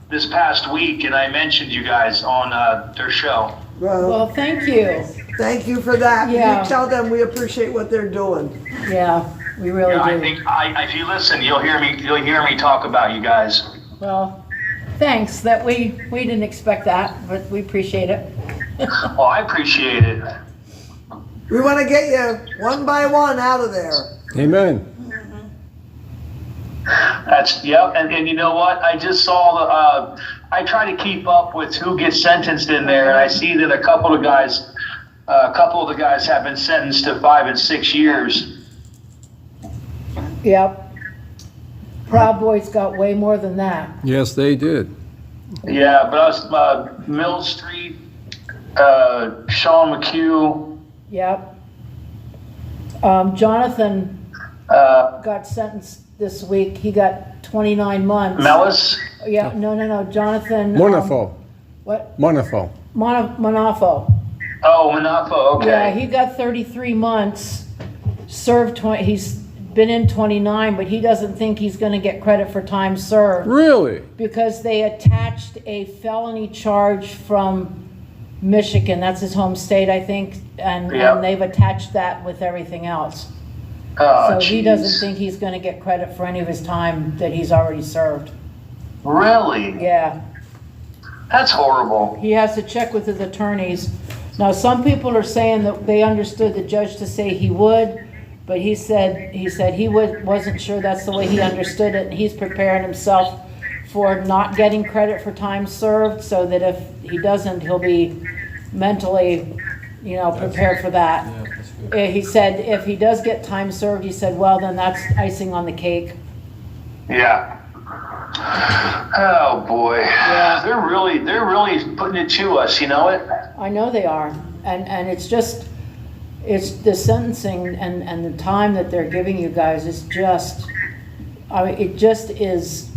this past week, and I mentioned you guys on their show. Well, thank you. Thank you for that. Yeah. You tell them we appreciate what they're doing. Yeah, we really Yeah, do. I think if you listen, you'll hear me talk about you guys. Well, thanks. That we didn't expect that, but we appreciate it. Well, I appreciate it. We want to get you one by one out of there. Amen. And you know what? I just saw I try to keep up with who gets sentenced in there, and I see that a couple of the guys have been sentenced to 5 and 6 years. Yep. Proud Boys got way more than that. Yes, they did. Yeah, but us, Mill Street, Sean McHugh. Yep. Jonathan got sentenced this week. He got 29 months. Mellis? Yeah, no. Jonathan. Monafo. What? Monafo. Monafo. Oh, Manafo, okay. Yeah, he got 33 months, served 20, he's been in 29, but he doesn't think he's gonna get credit for time served. Really? Because they attached a felony charge from Michigan, that's his home state, I think, and they've attached that with everything else. Oh, So he doesn't jeez. think he's gonna get credit for any of his time that he's already served. Really? Yeah, That's horrible. he has to check with his attorneys. Now, some people are saying that they understood the judge to say he would, but he said he wasn't sure that's the way he understood it, and he's preparing himself for not getting credit for time served, so that if he doesn't, he'll be mentally, prepared for that. He said if he does get time served, he said, well, then that's icing on the cake. Yeah. Oh boy. Yeah. They're really putting it to us, you know it? I know they are, and it's the sentencing and the time that they're giving you guys is just, it just is.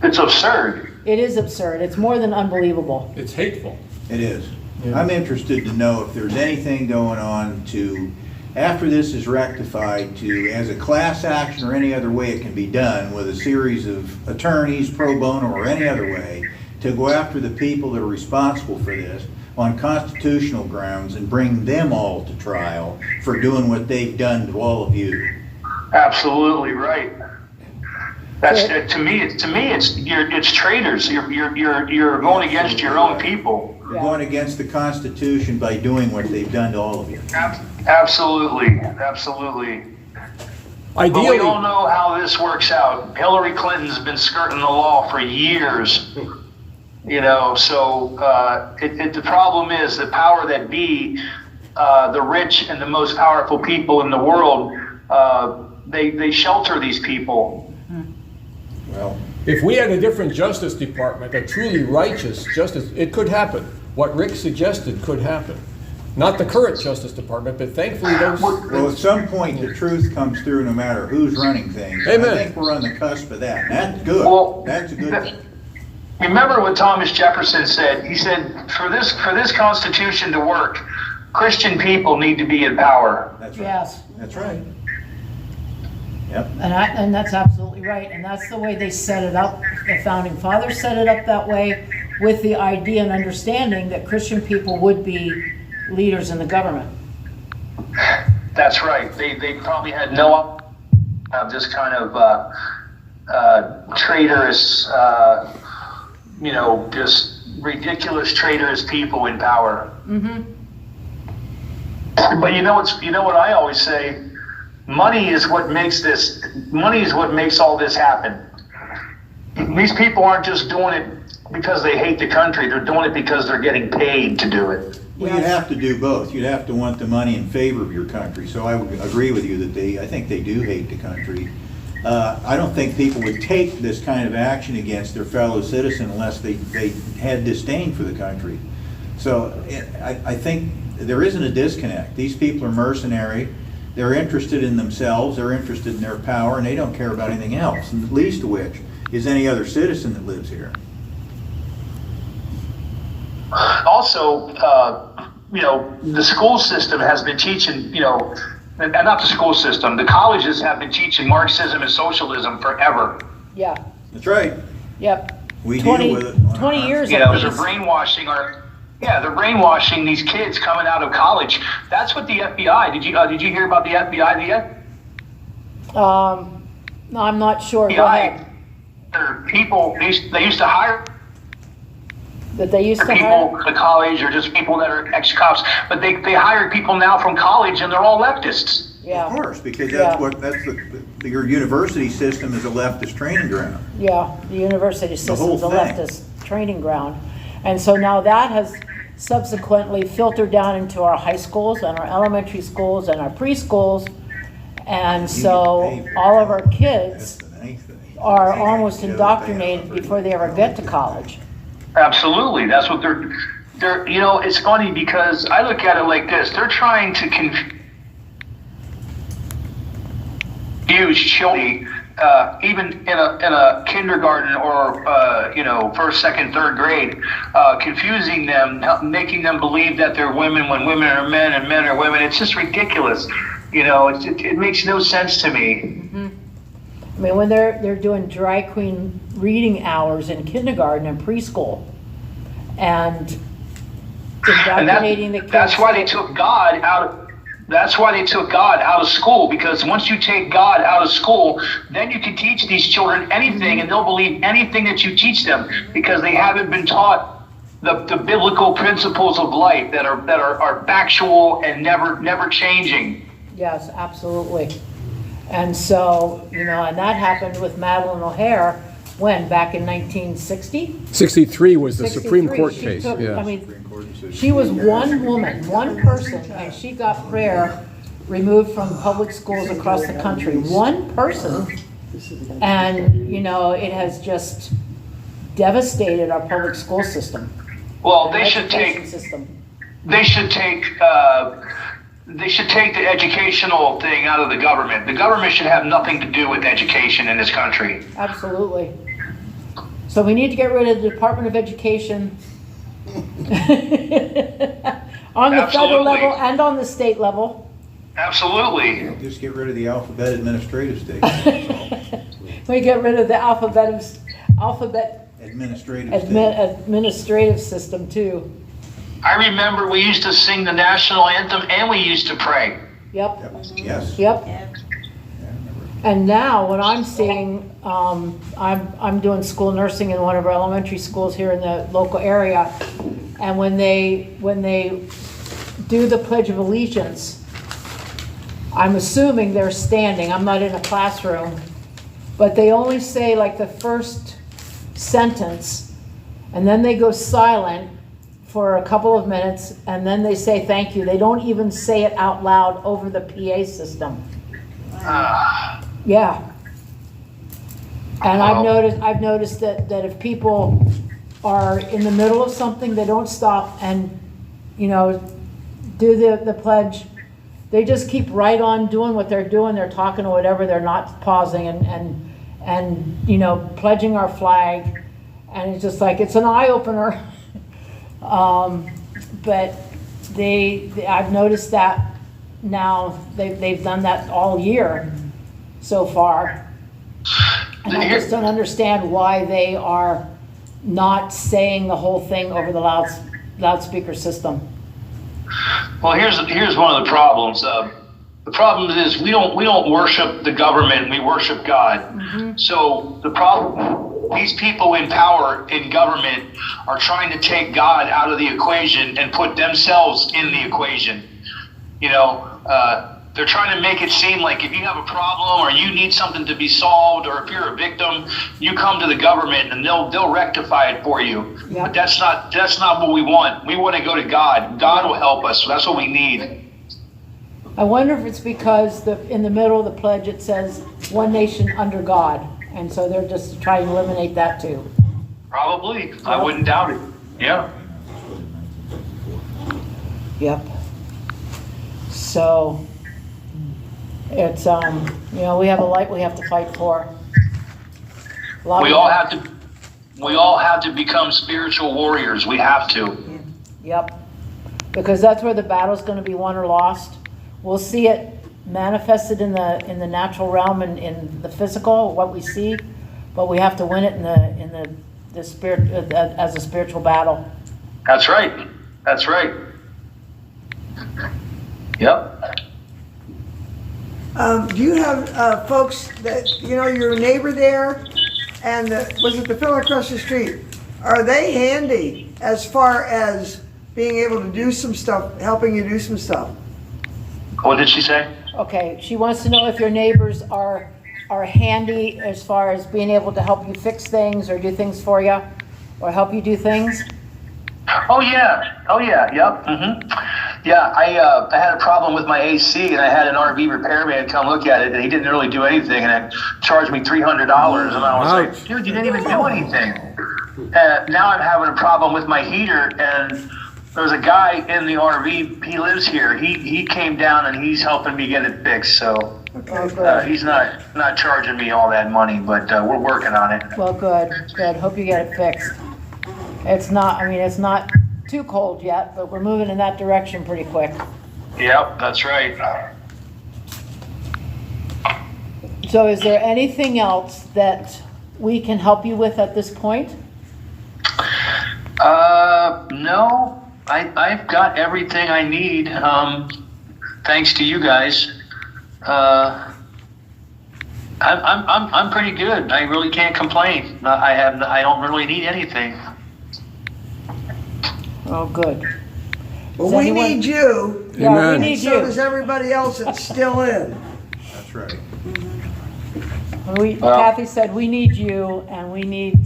It's absurd. It is absurd. It's more than unbelievable. It's hateful. It is. I'm interested to know if there's anything going on to, after this is rectified, to, as a class action or any other way it can be done with a series of attorneys, pro bono or any other way, to go after the people that are responsible for this on constitutional grounds and bring them all to trial for doing what they've done to all of you. Absolutely right. That's to me. It's traitors. You're going against your own people. You're going against the Constitution by doing what they've done to all of you. Absolutely. But we Ideally, all know how this works out. Hillary Clinton's been skirting the law for years. So the problem is the power that be, the rich and the most powerful people in the world, they shelter these people. Well, if we had a different Justice Department, a truly righteous justice, it could happen. What Rick suggested could happen. Not the current Justice Department, but thankfully those... well, at some point, the truth comes through no matter who's running things. Amen. I think we're on the cusp of that. And that's good. Well, That's a good thing. Remember what Thomas Jefferson said? He said, for this Constitution to work, Christian people need to be in power. That's right. Yes. That's right. Yep. And that's absolutely right. And that's the way they set it up. The founding fathers set it up that way, with the idea and understanding that Christian people would be leaders in the government. That's right. They probably had no of this kind of traitorous, just ridiculous traitorous people in power. Mm-hmm. But you know what I always say. Money is what makes all this happen. these people aren't just doing it because they hate the country. They're doing it because they're getting paid to do it. Well, you'd have to do both. You'd have to want the money in favor of your country. So I would agree with you that I think they do hate the country. I don't think people would take this kind of action against their fellow citizen unless they had disdain for the country. So I think there isn't a disconnect. These people are mercenary. They're interested in themselves. They're interested in their power, and they don't care about anything else, and the least of which is any other citizen that lives here. Also, the school system has been teaching, and not the school system, the colleges have been teaching Marxism and socialism forever. Yeah, That's right. yep. We 20 deal with it. 20 years They're at least. they're brainwashing these kids coming out of college. That's what the FBI, did you hear about the FBI yet? No, I'm not sure. Go ahead. People, they used to hire That they used to people hire? to college or just people that are ex-cops, but they hire people now from college and they're all leftists. Yeah. Of course, because Yeah. your university system is a leftist training ground. Yeah, the university whole system's a thing. leftist training ground. And so now that has subsequently filtered down into our high schools and our elementary schools and our preschools. And so all of our That's kids the nice thing. are almost indoctrinated before they ever get to college. Absolutely, that's what they're. It's funny because I look at it like this: they're trying to confuse children, even in a kindergarten or first, second, third grade, confusing them, making them believe that they're women when women are men and men are women. It's just ridiculous. It makes no sense to me. I mean, when they're doing dry queen reading hours in kindergarten and preschool, and indoctrinating the kids. That's why they took God out. That's why they took God out of school, because once you take God out of school, then you can teach these children anything, and they'll believe anything that you teach them, because they haven't been taught the biblical principles of life that are factual and never changing. Yes, absolutely. And so, and that happened with Madeleine O'Hare, when, back in 1960? 63 was the Supreme 63. Court She case, took- yeah. I mean, she was one woman, one person, and she got prayer removed from public schools across the country. One person. And, it has just devastated our public school system. Well, our they should education take. system. They should take the educational thing out of the government. The government should have nothing to do with education in this country. Absolutely. So we need to get rid of the Department of Education on the federal Absolutely. level and on the state level. Absolutely. Just get rid of the alphabet administrative state. We get rid of the alphabet Administrative state. administrative system too. I remember we used to sing the national anthem and we used to pray. Yep, Yes. yep. Yeah. And now when I'm seeing, I'm doing school nursing in one of our elementary schools here in the local area. And when they do the Pledge of Allegiance, I'm assuming they're standing. I'm not in a classroom, but they only say like the first sentence, and then they go silent for a couple of minutes, and then they say thank you. They don't even say it out loud over the PA system. Yeah. And I've noticed that if people are in the middle of something, they don't stop and, do the pledge. They just keep right on doing what they're doing. They're talking or whatever. They're not pausing and pledging our flag. And it's just like, it's an eye opener. But I've noticed that now they've done that all year so far. And I just don't understand why they are not saying the whole thing over the loudspeaker system. Well, here's one of the problems. The problem is we don't worship the government. We worship God. Mm-hmm. So the problem, these people in power in government are trying to take God out of the equation and put themselves in the equation. they're trying to make it seem like if you have a problem or you need something to be solved, or if you're a victim, you come to the government and they'll rectify it for you. Yep. But that's not what we want. We want to go to God. God will help us. So that's what we need. I wonder if it's because in the middle of the pledge it says one nation under God, and so they're just trying to eliminate that too. Probably. I wouldn't doubt it. Yeah. Yep. So it's we have a light we have to fight for. We all have to become spiritual warriors. We have to. Yep. Because that's where the battle's going to be won or lost. We'll see it manifested in the natural realm and in the physical, what we see, but we have to win it in the spirit as a spiritual battle. That's right. That's right. Yep. Do you have folks that, your neighbor there and was it the fellow across the street? Are they handy as far as being able to do some stuff, helping you do some stuff? What did she say? Okay, she wants to know if your neighbors are handy as far as being able to help you fix things or do things for you or help you do things. Oh yeah. Yep. Mm-hmm. Yeah, I had a problem with my AC, and I had an RV repairman come look at it, and he didn't really do anything, and it charged me $300, and I was like, dude, you didn't even do anything. Now I'm having a problem with my heater, and there's a guy in the RV, he lives here, he came down and he's helping me get it fixed, so he's not charging me all that money, but we're working on it. Well, good. Hope you get it fixed. It's not too cold yet, but we're moving in that direction pretty quick. Yep, that's right. So is there anything else that we can help you with at this point? No, I've got everything I need, thanks to you guys. I'm pretty good. I really can't complain. I don't really need anything. Oh, good. Well, we need you. Yeah, we need So you. does everybody else that's still in. That's right. Kathy said we need you, and we need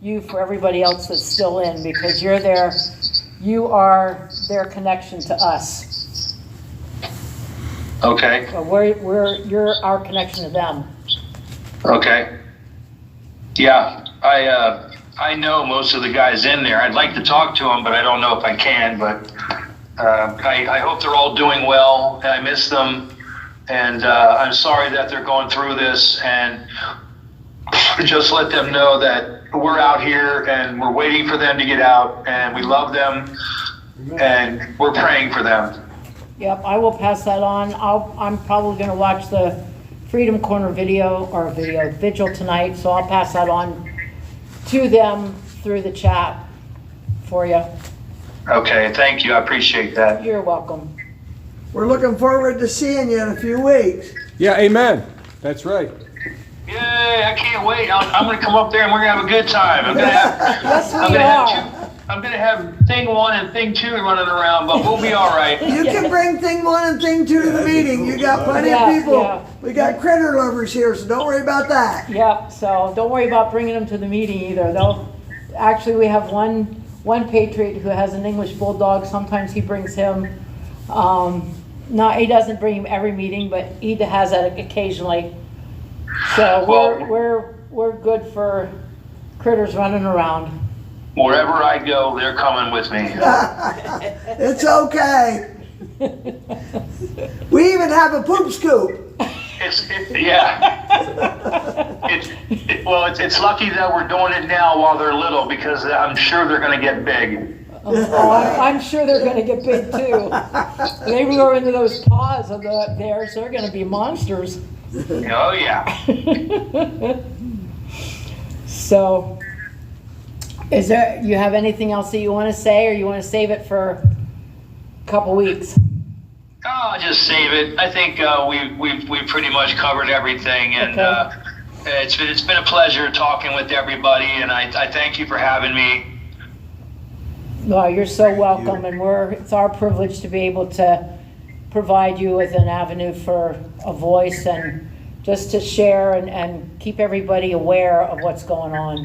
you for everybody else that's still in, because you are their connection to us. Okay. So you're our connection to them. Okay. Yeah, I know most of the guys in there. I'd like to talk to them, but I don't know if I can. But I hope they're all doing well. I miss them, and I'm sorry that they're going through this. And just let them know that we're out here and we're waiting for them to get out, and we love them, and we're praying for them. Yep, I will pass that on. I'm probably going to watch the Freedom Corner vigil tonight, so I'll pass that on to them through the chat for you. Okay, thank you. I appreciate that. You're welcome. We're looking forward to seeing you in a few weeks. Yeah, amen. That's right. Yay, I can't wait. I'm going to come up there and we're going to have a good time. I'm going to have thing 1 and thing 2 running around, but we'll be all right. You can bring thing 1 and thing 2 to the meeting. You got plenty of people. Yeah. We got critter lovers here, so don't worry about that. Yep, so don't worry about bringing them to the meeting either. Actually, we have one patriot who has an English bulldog. Sometimes he brings him. No, he doesn't bring him every meeting, but he has that occasionally. So we're good for critters running around. Wherever I go, they're coming with me. It's okay. We even have a poop scoop. It's lucky that we're doing it now while they're little, because I'm sure they're going to get big. I'm sure they're going to get big too. They grow into those paws of theirs. They're going to be monsters. Oh yeah. So, you have anything else that you want to say, or you want to save it for a couple weeks? Oh, just save it. I think we've pretty much covered everything, and Okay. it's been a pleasure talking with everybody, and I thank you for having me. No, you're so welcome, and it's our privilege to be able to provide you with an avenue for a voice and just to share and keep everybody aware of what's going on.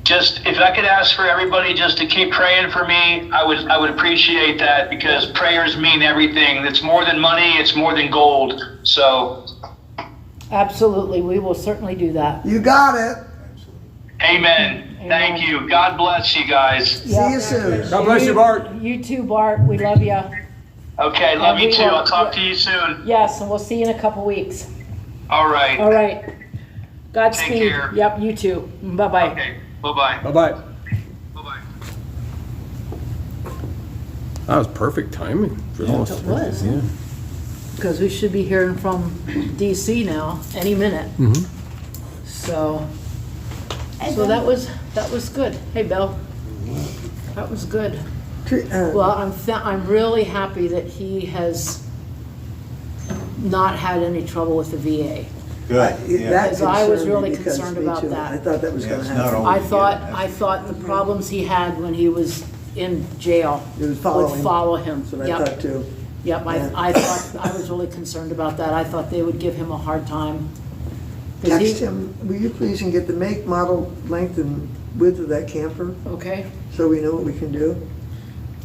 Just, if I could ask for everybody just to keep praying for me, I would appreciate that, because prayers mean everything. It's more than money, it's more than gold. So, Absolutely, we will certainly do that. You got it. amen. Thank you. God bless you guys. See you soon. God bless you, Bart. You too, Bart. We love you. Okay, love And you we too. will- I'll talk to you soon. Yes, and we'll see you in a couple weeks. All right. All right. Godspeed. Take care. Yep, you too. Bye-bye. Okay, bye-bye. Bye-bye. Bye-bye. That was perfect timing. For almost it was. 50, yeah. Because we should be hearing from DC now, any minute. Mhm. So that was good. Hey, Bill. That was good. Well, I'm really happy that he has not had any trouble with the VA. Good, yeah. That Because I was concerned me really because concerned me about too. that. I thought that was Yeah, gonna it's not happen. always- I thought the problems he had when he was in jail It would would follow follow him. That's what I Yep. thought too. Yep, Yeah. I thought, I was really concerned about that. I thought they would give him a hard time. 'Cause Text him, will you please, and get the make, model, length, and width of that camper, Okay, so we know what we can do?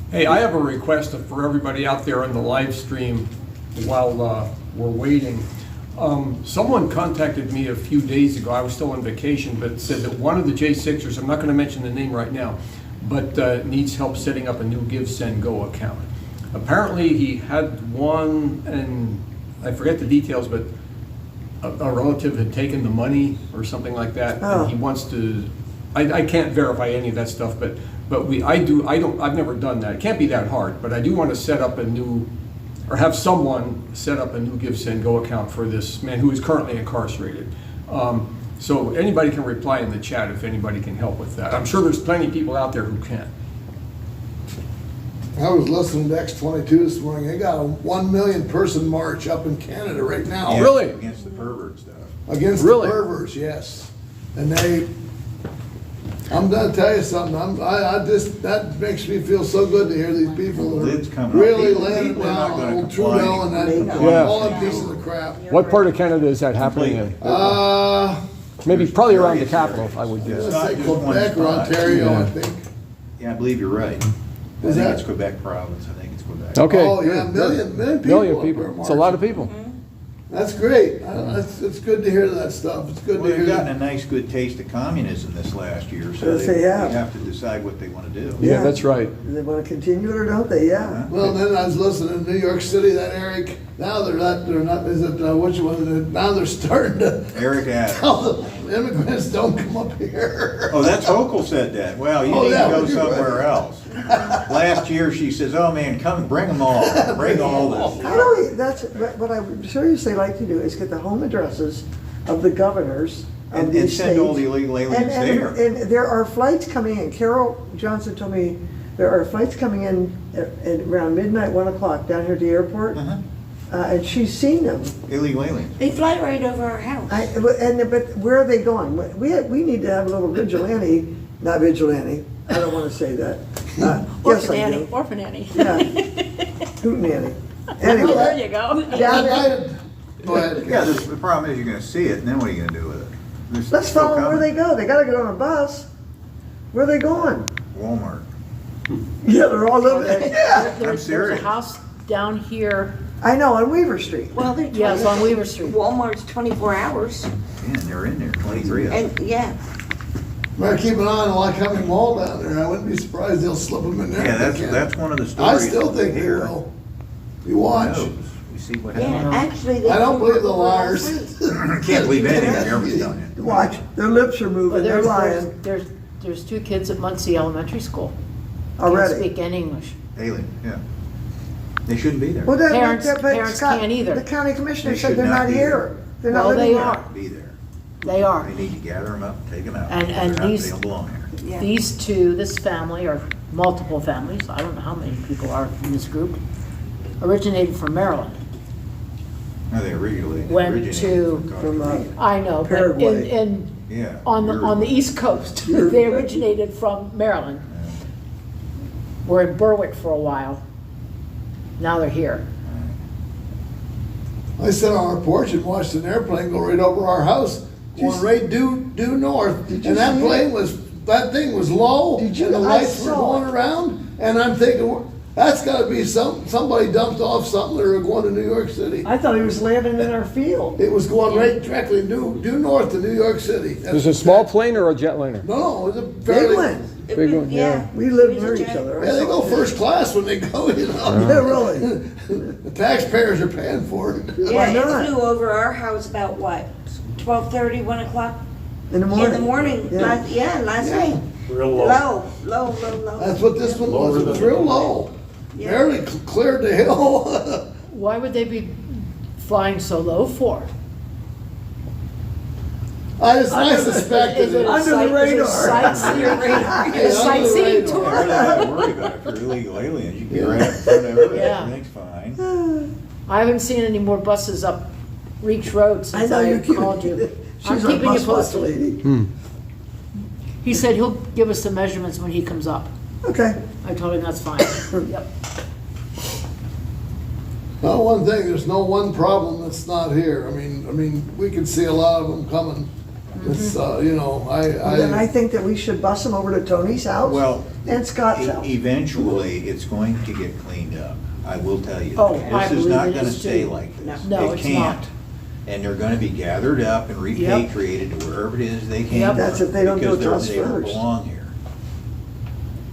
Hey, I have a request for everybody out there on the live stream while we're waiting. Someone contacted me a few days ago, I was still on vacation, but said that one of the J6ers, I'm not going to mention the name right now, but needs help setting up a new Give, Send, Go account. Apparently, he had one, and I forget the details, but a relative had taken the money or something like that, Oh. and he wants to, I can't verify any of that stuff, but I've never done that. It can't be that hard, but I do want to set up a new, or have someone set up a new Give, Send, Go account for this man who is currently incarcerated. So anybody can reply in the chat if anybody can help with that. I'm sure there's plenty of people out there who can. I was listening to X-22 this morning. They got a 1 million person march up in Canada right now. Yeah, Really? Against the pervert stuff. Against Really? the perverts, yes. And I'm gonna tell you something, that makes me feel so good to hear these people that Lid's coming are up. really People- laying people are not down gonna old complain. Trudeau and that, Yeah. all that piece of the crap. What part of Canada is that happening in? Maybe probably around the capital, I would guess. Let's not say just one Quebec or spot. Ontario, I Yeah. think. Yeah, I believe you're right. I Is think that- it's Quebec province, I think it's Quebec. Okay. Oh, yeah, good. million people. Million up there people. It's a lot of marching. people. That's great. It's good to hear that stuff. It's good Well, to they've hear gotten a that. nice, good taste of communism this last year, so Yes, they they have. have to decide what they want to do. Yeah, that's right. Do they wanna continue it or don't they? Yeah. Well, then I was listening in New York City, that Eric, now they're not, is it, which one, now they're starting to Eric Adams. tell the immigrants don't come up here. Oh, that's Hochul said that. Well, you Oh, need yeah, to go you're right. somewhere else. Last year, she says, oh man, come, bring them all, bring all this. How do we, what I would seriously like to do is get the home addresses of the governors of And these states. send all the illegal aliens there. And there are flights coming in. Carol Johnson told me there are flights coming in at around midnight, 1 o'clock down here at the airport. And she's seen them. Illegal aliens. They fly right over our house. But where are they going? We need to have a little vigilante, not vigilante, I don't want to say that. Yes, Orphan I Annie, do. Orphan Annie. Yeah. Hoot nanny. Well, there Anyway, you go. down there, Go ahead. Yeah, the problem is you're gonna see it, and then what are you gonna do with it? They're let's still follow them where coming. they go. They gotta get on a bus. Where are they going? Walmart. Yeah, they're all over there. Yeah. There's a serious. house down here, I know, on Weaver Street. Well, they're yeah, it's on Weaver Street. Walmart's 24 hours, Man, they're in there, 23 of them. and yeah, Better keep an eye on the Lycoming Mall down there. I wouldn't be surprised they'll slip them in there. Yeah, if they can. that's one of the I stories. still think they here. will. You watch. Who knows? We see what yeah, happens. actually. they I don't came believe the over last liars. week. Can't believe anything the government's done it. Watch, their lips are But moving, they're lying there's two kids at Muncie Elementary School. Can't already. speak any English. Alien, yeah. They shouldn't be there. Well, Parents- but parents Scott, can't either. The county commissioner They said should they're not not be here. They're not Well, living they here. are. Be there. They are. They need to gather them up, take them out. And They're not- these- They don't belong here. Yeah. These two, this family, or multiple families, I don't know how many people are in this group, originated from Maryland. No, they originally Went originated to- Costa From, Rica. I know, but Paraguay. Yeah. on the Uruguay. East Coast, they Uruguay. originated from Maryland. Were in Berwick for a while. Now they're here. I sat on our porch and watched an airplane go right over our house, going right due north. Did you And that see plane that thing was low, Did you? and the I lights were saw going around, and I'm thinking, that's gotta be somebody dumped off something or going to New York City. I thought he was landing in our field. It was going right directly due north to New York City. Is it a small plane or a jetliner? No, it was a Big fairly. one. Big one, yeah. We live near each other. Yeah, they go first class when they go, you know. Yeah, really. The taxpayers are paying for it. Why Yeah, not? it flew over our house about what, 12:30, 1 o'clock In the morning. in the morning, Yeah. last Yeah. night. Real low. Low. That's what this one was, it was real low. Yeah. Barely cleared the hill. Why would they be flying so low for? I suspected Is it it. a Under the sight- is it a radar. sightseeing- Yeah, a under the sightseeing radar. tour? You don't have to worry about it for illegal aliens. You can get right in front of it, Yeah. everything's fine. I haven't seen any more buses up Reach Road since know I you called you. I'm She's our keeping you bus boss posted. lady. He said he'll give us the measurements when he comes up. Okay. I told him that's fine. Yep. Well, one thing, there's no one problem that's not here. I mean, we can see a lot of them coming. It's, you know, Then I think that we should bus them over to Tony's house Well, and Scott's house. eventually, it's going to get cleaned up. I will tell you. Oh, I This is believe not it gonna is stay too. like this. No, It it's can't. not. And they're gonna be gathered up and repatriated to wherever it is they came Yep. from. That's if they don't do it to because us they don't first. belong here.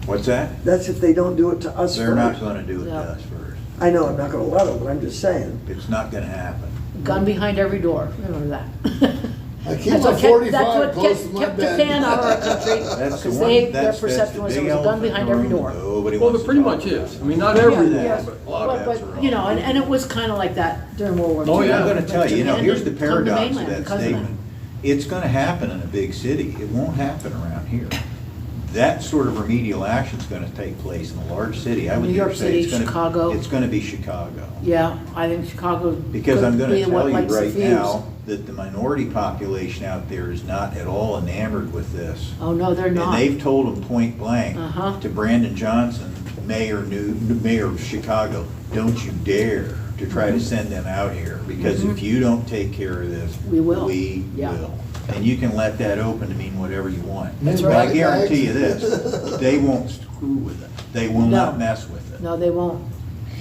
What's that? That's if they don't do it to us They're not first. gonna do it to No. us first. I know, I'm not gonna let them, but I'm just saying. It's not gonna happen. Gun behind every door, remember that. I keep That's my what kept- 45 that's what close to my kept bed. Japan out of our country, That's the because one, their that's perception the was big there was a gun elephant in behind the every room door. Nobody Well, wants there pretty to talk much about. is. I mean, not everything, Yeah. but a lot of that's around. You know, and it was kind of like that during World War II. Oh, yeah. I'm gonna tell you, you know, Japan here's the didn't come to paradox of mainland that because of statement. It's gonna happen in a big city. It won't happen around here. That sort of remedial action's gonna take place in a large city. I would New York dare say City, it's gonna- Chicago. It's gonna be Chicago. Yeah, I think Chicago Because I'm could gonna be what tell you lights the right fuse. now that the minority population out there is not at all enamored with this. Oh, no, they're And not. they've told them point blank Uh-huh. to Brandon Johnson, mayor of Chicago, don't you dare to try to send them out here, because if you don't take care of this, We will. we Yeah. will. And you can let that open to mean whatever you want. That's But right. I guarantee you this, they won't screw with it. They will not No. mess with it. No, they won't.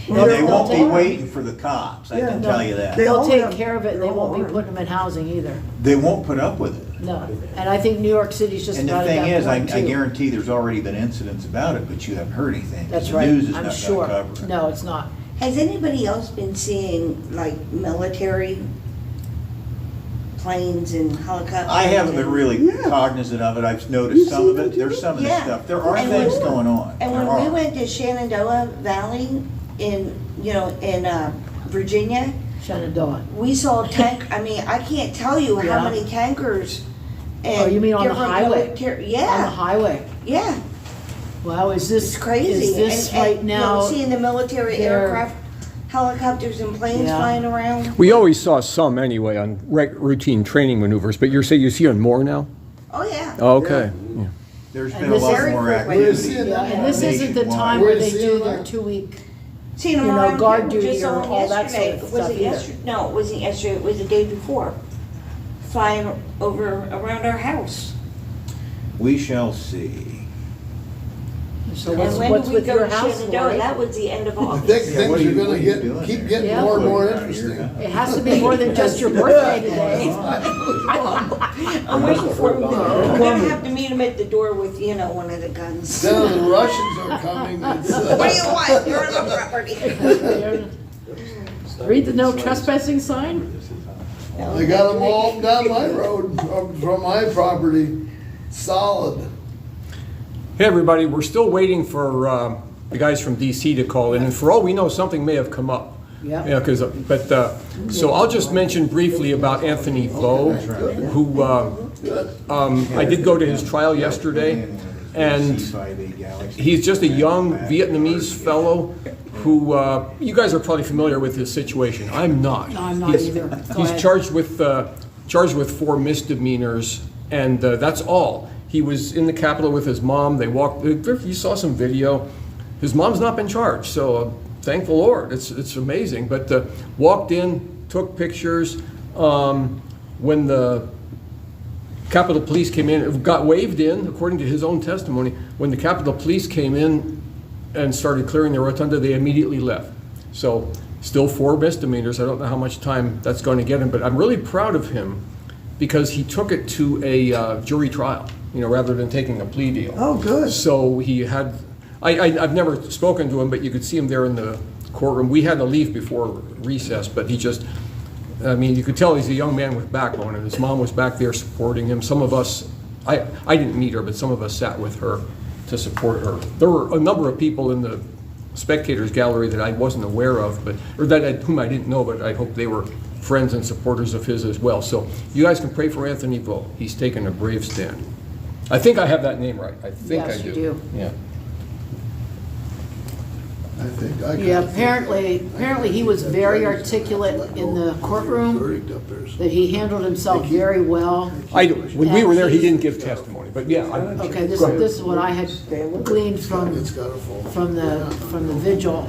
And they won't be They'll- waiting for the cops, I Yeah, can no. tell you that. They all They'll take have care of it, their they own won't be arm. putting them in housing either. They won't put up with it. No, and I think New York City's just And the about at thing that is, I point too. guarantee there's already been incidents about it, but you haven't heard anything. 'cause That's the right, news is I'm not sure. gonna cover it. No, it's not. Has anybody else been seeing like military planes and helicopters? I haven't been really Yeah. cognizant of it. I've You noticed some see of them it. There's too? some of the Yeah. stuff. There are And things when- going on. And There when we are. went to Shenandoah Valley in, in Virginia, Shenandoah. we saw I mean, I can't tell you Yeah. how many tankers and Oh, you mean on the different highway? military- On the Yeah, highway. yeah, Wow, is this, it's crazy. is this And, right you know, now? seeing the military they're- aircraft, helicopters and planes Yeah. flying around. We always saw some anyway on routine training maneuvers, but you're saying you see on more now? Oh, yeah. Oh, okay. Yeah. There's And been a this lot very more frequent. activity. We're seeing Yeah, and this isn't the nationwide. time Where where you they seeing do their that? 2-week, Seen them you know, around guard here, duty just or on all that yesterday. sort of Was stuff it either. yesterday? No, it wasn't yesterday, it was the day before. Flying over around our house. We shall see. so And what's, when what's did we with go your to house, Shenandoah? Lori? That was the end of I August. think Yeah, things what are you gonna doing keep there? getting Yeah. more and more Around here, interesting. huh? It has to be more than just your birthday today. I'm waiting for him. We're gonna have to meet him at the door with, one of the guns. Then the Russians are coming. It's, What do you want? You're on the property. Read the no trespassing sign? They got them all down my road from my property, solid. Hey, everybody, we're still waiting for the guys from DC to call in, and for all we know, something may have come up. Yep. Yeah, so I'll just mention briefly about Anthony Vo, who, I did go to his trial yesterday, and he's just a young Vietnamese fellow who, you guys are probably familiar with his situation. I'm not. No, I'm not He's- either. Go He's ahead. charged with 4 misdemeanors, and that's all. He was in the Capitol with his mom. They walked, you saw some video. His mom's not been charged, so thank the Lord. It's amazing. But walked in, took pictures. When the Capitol Police came in, got waved in, according to his own testimony. When the Capitol Police came in and started clearing the rotunda, they immediately left. So still 4 misdemeanors. I don't know how much time that's going to get him, but I'm really proud of him because he took it to a jury trial, rather than taking a plea deal. Oh, good. So he had, I've never spoken to him, but you could see him there in the courtroom. We had to leave before recess, but he just, you could tell he's a young man with backbone, and his mom was back there supporting him. Some of us, I didn't meet her, but some of us sat with her to support her. There were a number of people in the spectators gallery that I wasn't aware of, whom I didn't know, but I hope they were friends and supporters of his as well. So you guys can pray for Anthony Vo. He's taken a brave stand. I think I have that name right. I think Yes, I do. you do. Yeah. I think I Yeah, got- apparently he was very articulate in the courtroom, Verdict up there, so- that he handled himself very well. When we were there, he didn't give testimony, but yeah. Okay, this is what I had gleaned from It's gotta fall. from the vigil,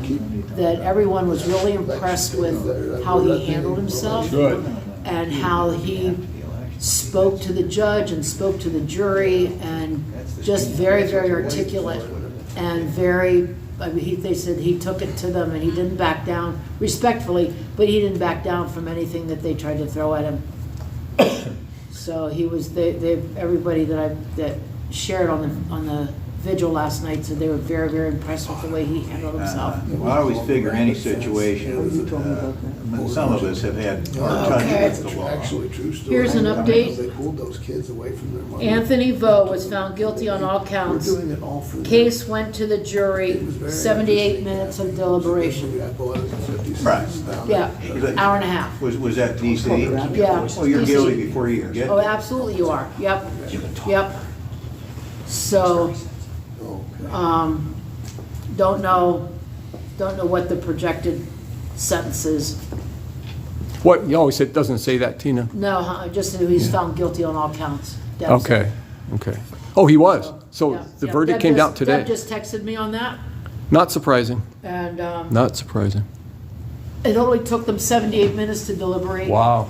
that everyone was really impressed with how he handled himself. Good. And how he spoke to the judge and spoke to the jury, and just very, very articulate and very, they said he took it to them and he didn't back down, respectfully, but he didn't back down from anything that they tried to throw at him. So he was, everybody that shared on the vigil last night said they were very, very impressed with the way he handled himself. Well, I always figure any situation, some of us have had hard touch with the law. Actually, true story. Here's an update. They pulled those kids away from their mother. Anthony Vo was found guilty on all We're counts. doing it all for them. Case went to the jury, 78 minutes of deliberation. We got boys and 50 Right. cents down Yeah, there. hour and a half. Was that DC? Yeah. Well, you're DC. guilty before you even get Oh, there. absolutely you are. Yep. Yep. So, don't know what the projected sentence is. What, you always said, doesn't say that, Tina? No, just that he's found guilty on all counts. Deb said. Okay. Oh, he was. So Yeah, the yeah. verdict Deb came just- out today. Deb just texted me on that, Not surprising. and Not surprising. it only took them 78 minutes to deliberate. Wow.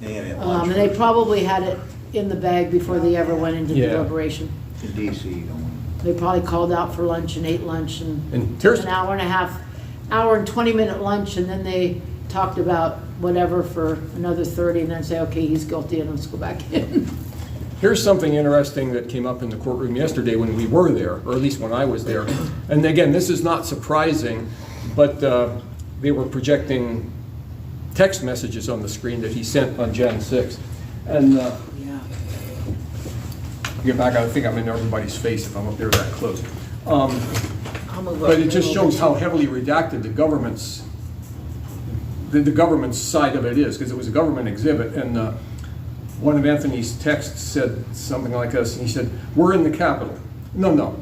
And they probably had it in the bag before they ever went into Yeah. deliberation. In DC, you don't. They probably called out for lunch and ate lunch and And took here's- an hour and a half, hour and 20-minute lunch, and then they talked about whatever for another 30, and then say, okay, he's guilty, and let's go back in. Here's something interesting that came up in the courtroom yesterday when we were there, or at least when I was there. And again, this is not surprising, but they were projecting text messages on the screen that he sent on Jan 6th. And get back, I think I'm in everybody's face if I'm up there that close. I'll move But over it just a little shows bit. how heavily redacted the government's side of it is, because it was a government exhibit, and one of Anthony's texts said something like this, and he said, "We're in the Capitol." No.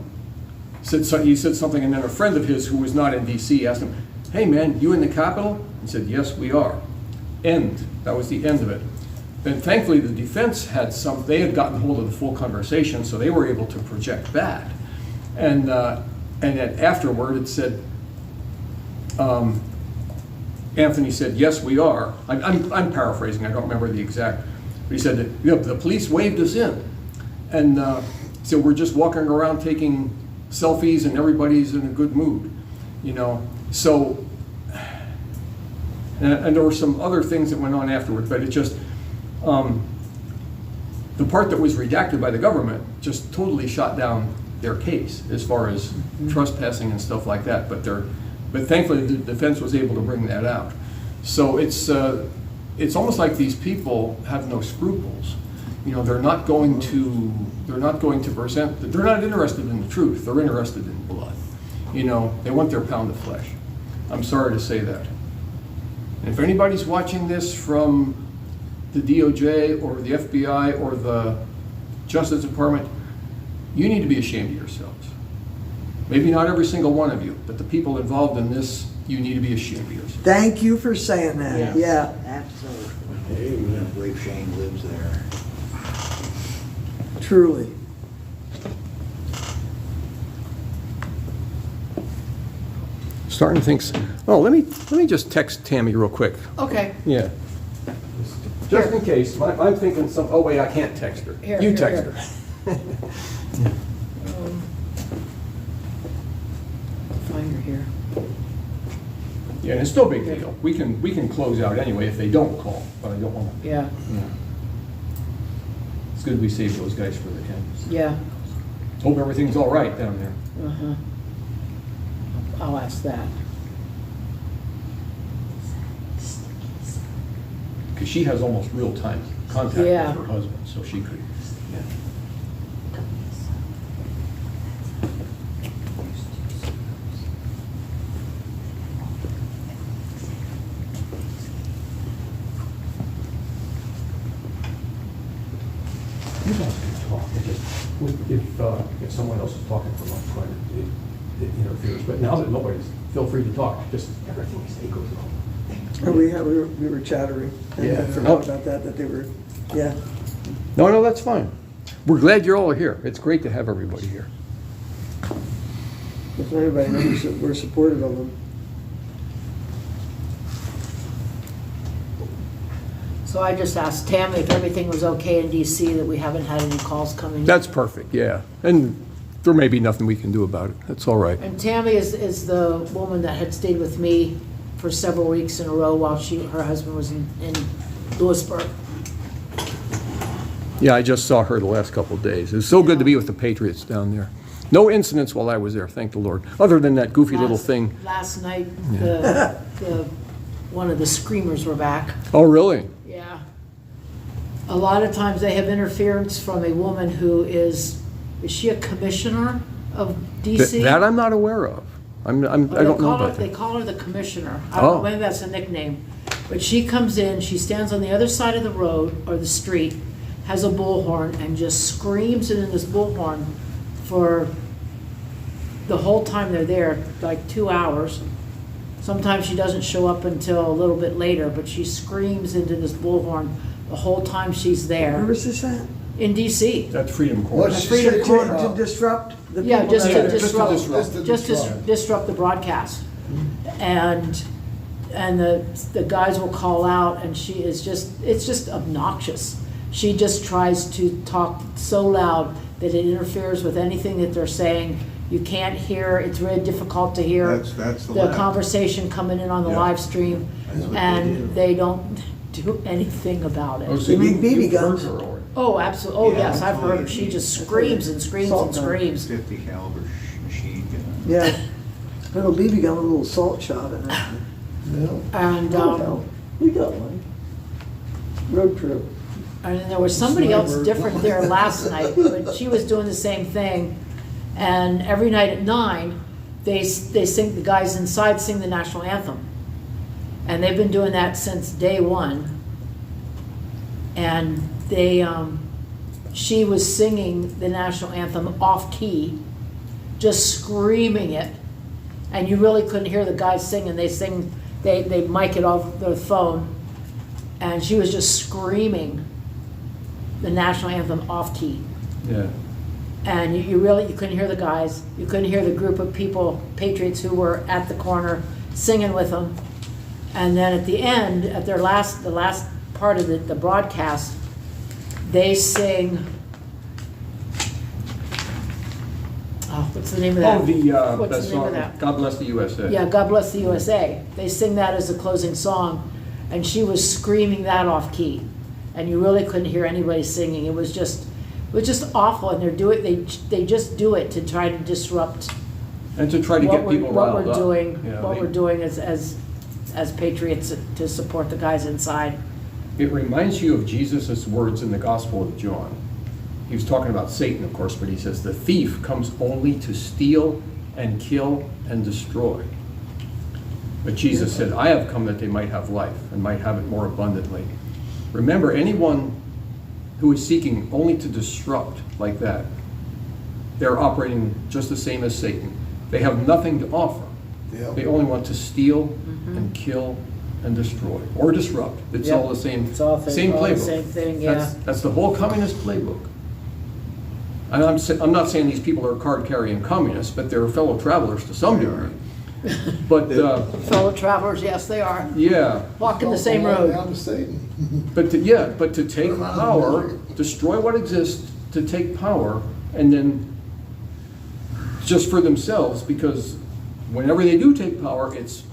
He said something, and then a friend of his who was not in DC asked him, "Hey man, you in the Capitol?" He said, "Yes, we are." End. That was the end of it. And thankfully, the defense they had gotten hold of the full conversation, so they were able to project that. And then afterward, it said, Anthony said, "Yes, we are." I'm paraphrasing, I don't remember the exact, but he said that, the police waved us in. And so we're just walking around taking selfies and everybody's in a good mood, So, and there were some other things that went on afterward, but it just, the part that was redacted by the government just totally shot down their case as far as trespassing and stuff like that. But thankfully the defense was able to bring that out. So it's almost like these people have no scruples. They're not going to present. They're not interested in the truth. They're interested in blood. They want their pound of flesh. I'm sorry to say that. And if anybody's watching this from the DOJ or the FBI or the Justice Department, you need to be ashamed of yourselves. Maybe not every single one of you, but the people involved in this, you need to be ashamed of yourselves. Thank you for saying that. Yeah. Absolutely. I believe Shane lives there. Truly. starting to think, let me just text Tammy real quick. Okay. Yeah. Just in case, I'm thinking oh wait, I can't text her. Here, You here, text here. her. Find her here. Yeah, and it's no big deal. We can close out anyway if they don't call, but I don't want to. Yeah, It's good we saved those guys for the end. yeah. Hope everything's all right down there. Uh-huh. I'll ask that. Because she has almost real-time contact Yeah. with her husband, so she could, yeah. You guys can talk, it just, if someone else is talking for a long time, it interferes. But now that nobody's, feel free to talk, just everything you say goes on. We were chattering. And Yeah. I forgot about that they were, yeah. No, that's fine. We're glad you're all here. It's great to have everybody here. If anybody knows that we're supportive of them. So I just asked Tammy if everything was okay in DC, that we haven't had any calls coming. That's perfect, yeah. And there may be nothing we can do about it. That's all right. And Tammy is the woman that had stayed with me for several weeks in a row while her husband was in Lewisburg. Yeah, I just saw her the last couple of days. It's so good to be with the Patriots down there. No incidents while I was there, thank the Lord, other than that goofy little thing. Last night, one of the screamers were back. Oh, really? Yeah. A lot of times they have interference from a woman who is she a commissioner of DC? That I'm not aware of. I don't know about They that. call her the commissioner. I don't know, Oh. maybe that's a nickname. But she comes in, she stands on the other side of the road or the street, has a bullhorn, and just screams in this bullhorn for the whole time they're there, like 2 hours. Sometimes she doesn't show up until a little bit later, but she screams into this bullhorn the whole time she's Where there was this at? in DC. That's Freedom Corps. What's she Freedom say? Corner. To disrupt the people. Yeah, just that to are- disrupt, Just to disrupt the broadcast. And the guys will call out, and it's just obnoxious. She just tries to talk so loud that it interferes with anything that they're saying. You can't hear, it's really difficult to hear That's the the left. conversation coming in on the Yeah. live stream, That's what they do. and they don't do anything about it. They make BB guns. Oh, absolutely, oh, Yeah, yes, I've heard her, she just screams and screams and Salt gun. screams. 50 caliber machine gun. Yeah. Little BB gun with a little salt shot in it. Yeah. And, We got one. Road trip. and then there was somebody else different there last night, but she was doing the same thing. And every night at 9, they sing, the guys inside sing the national anthem. And they've been doing that since day one. And she was singing the national anthem off key, just screaming it. And you really couldn't hear the guys singing. They mic it off their phone. And she was just screaming the national anthem off key. Yeah. And you couldn't hear the guys. You couldn't hear the group of people, Patriots, who were at the corner singing with them. And then at the end, at the last part of the broadcast, they sing, what's the name of that? What's that the name of song, that? God Bless the USA. Yeah, God Bless the USA. They sing that as the closing song, and she was screaming that off key. And you really couldn't hear anybody singing. It was just awful, and they just do it to try to disrupt And to try to get people riled up. What we're doing as patriots to support the guys inside. It reminds you of Jesus' words in the Gospel of John. He was talking about Satan, of course, but he says, the thief comes only to steal and kill and destroy. But Jesus said, I have come that they might have life and might have it more abundantly. Remember, anyone who is seeking only to disrupt like that, they're operating just the same as Satan. They have nothing to offer. Yep. They only want to steal and kill and destroy, or disrupt. It's Yep. all the same, It's all same the playbook. same thing, yeah. That's the whole communist playbook. And I'm not saying these people are card-carrying communists, but they're fellow travelers to some degree. But, Fellow travelers, yes, they are. yeah, Walking the same Down road. to Satan. but to take power, destroy what exists, to take power, and then just for themselves, because whenever they do take power, it's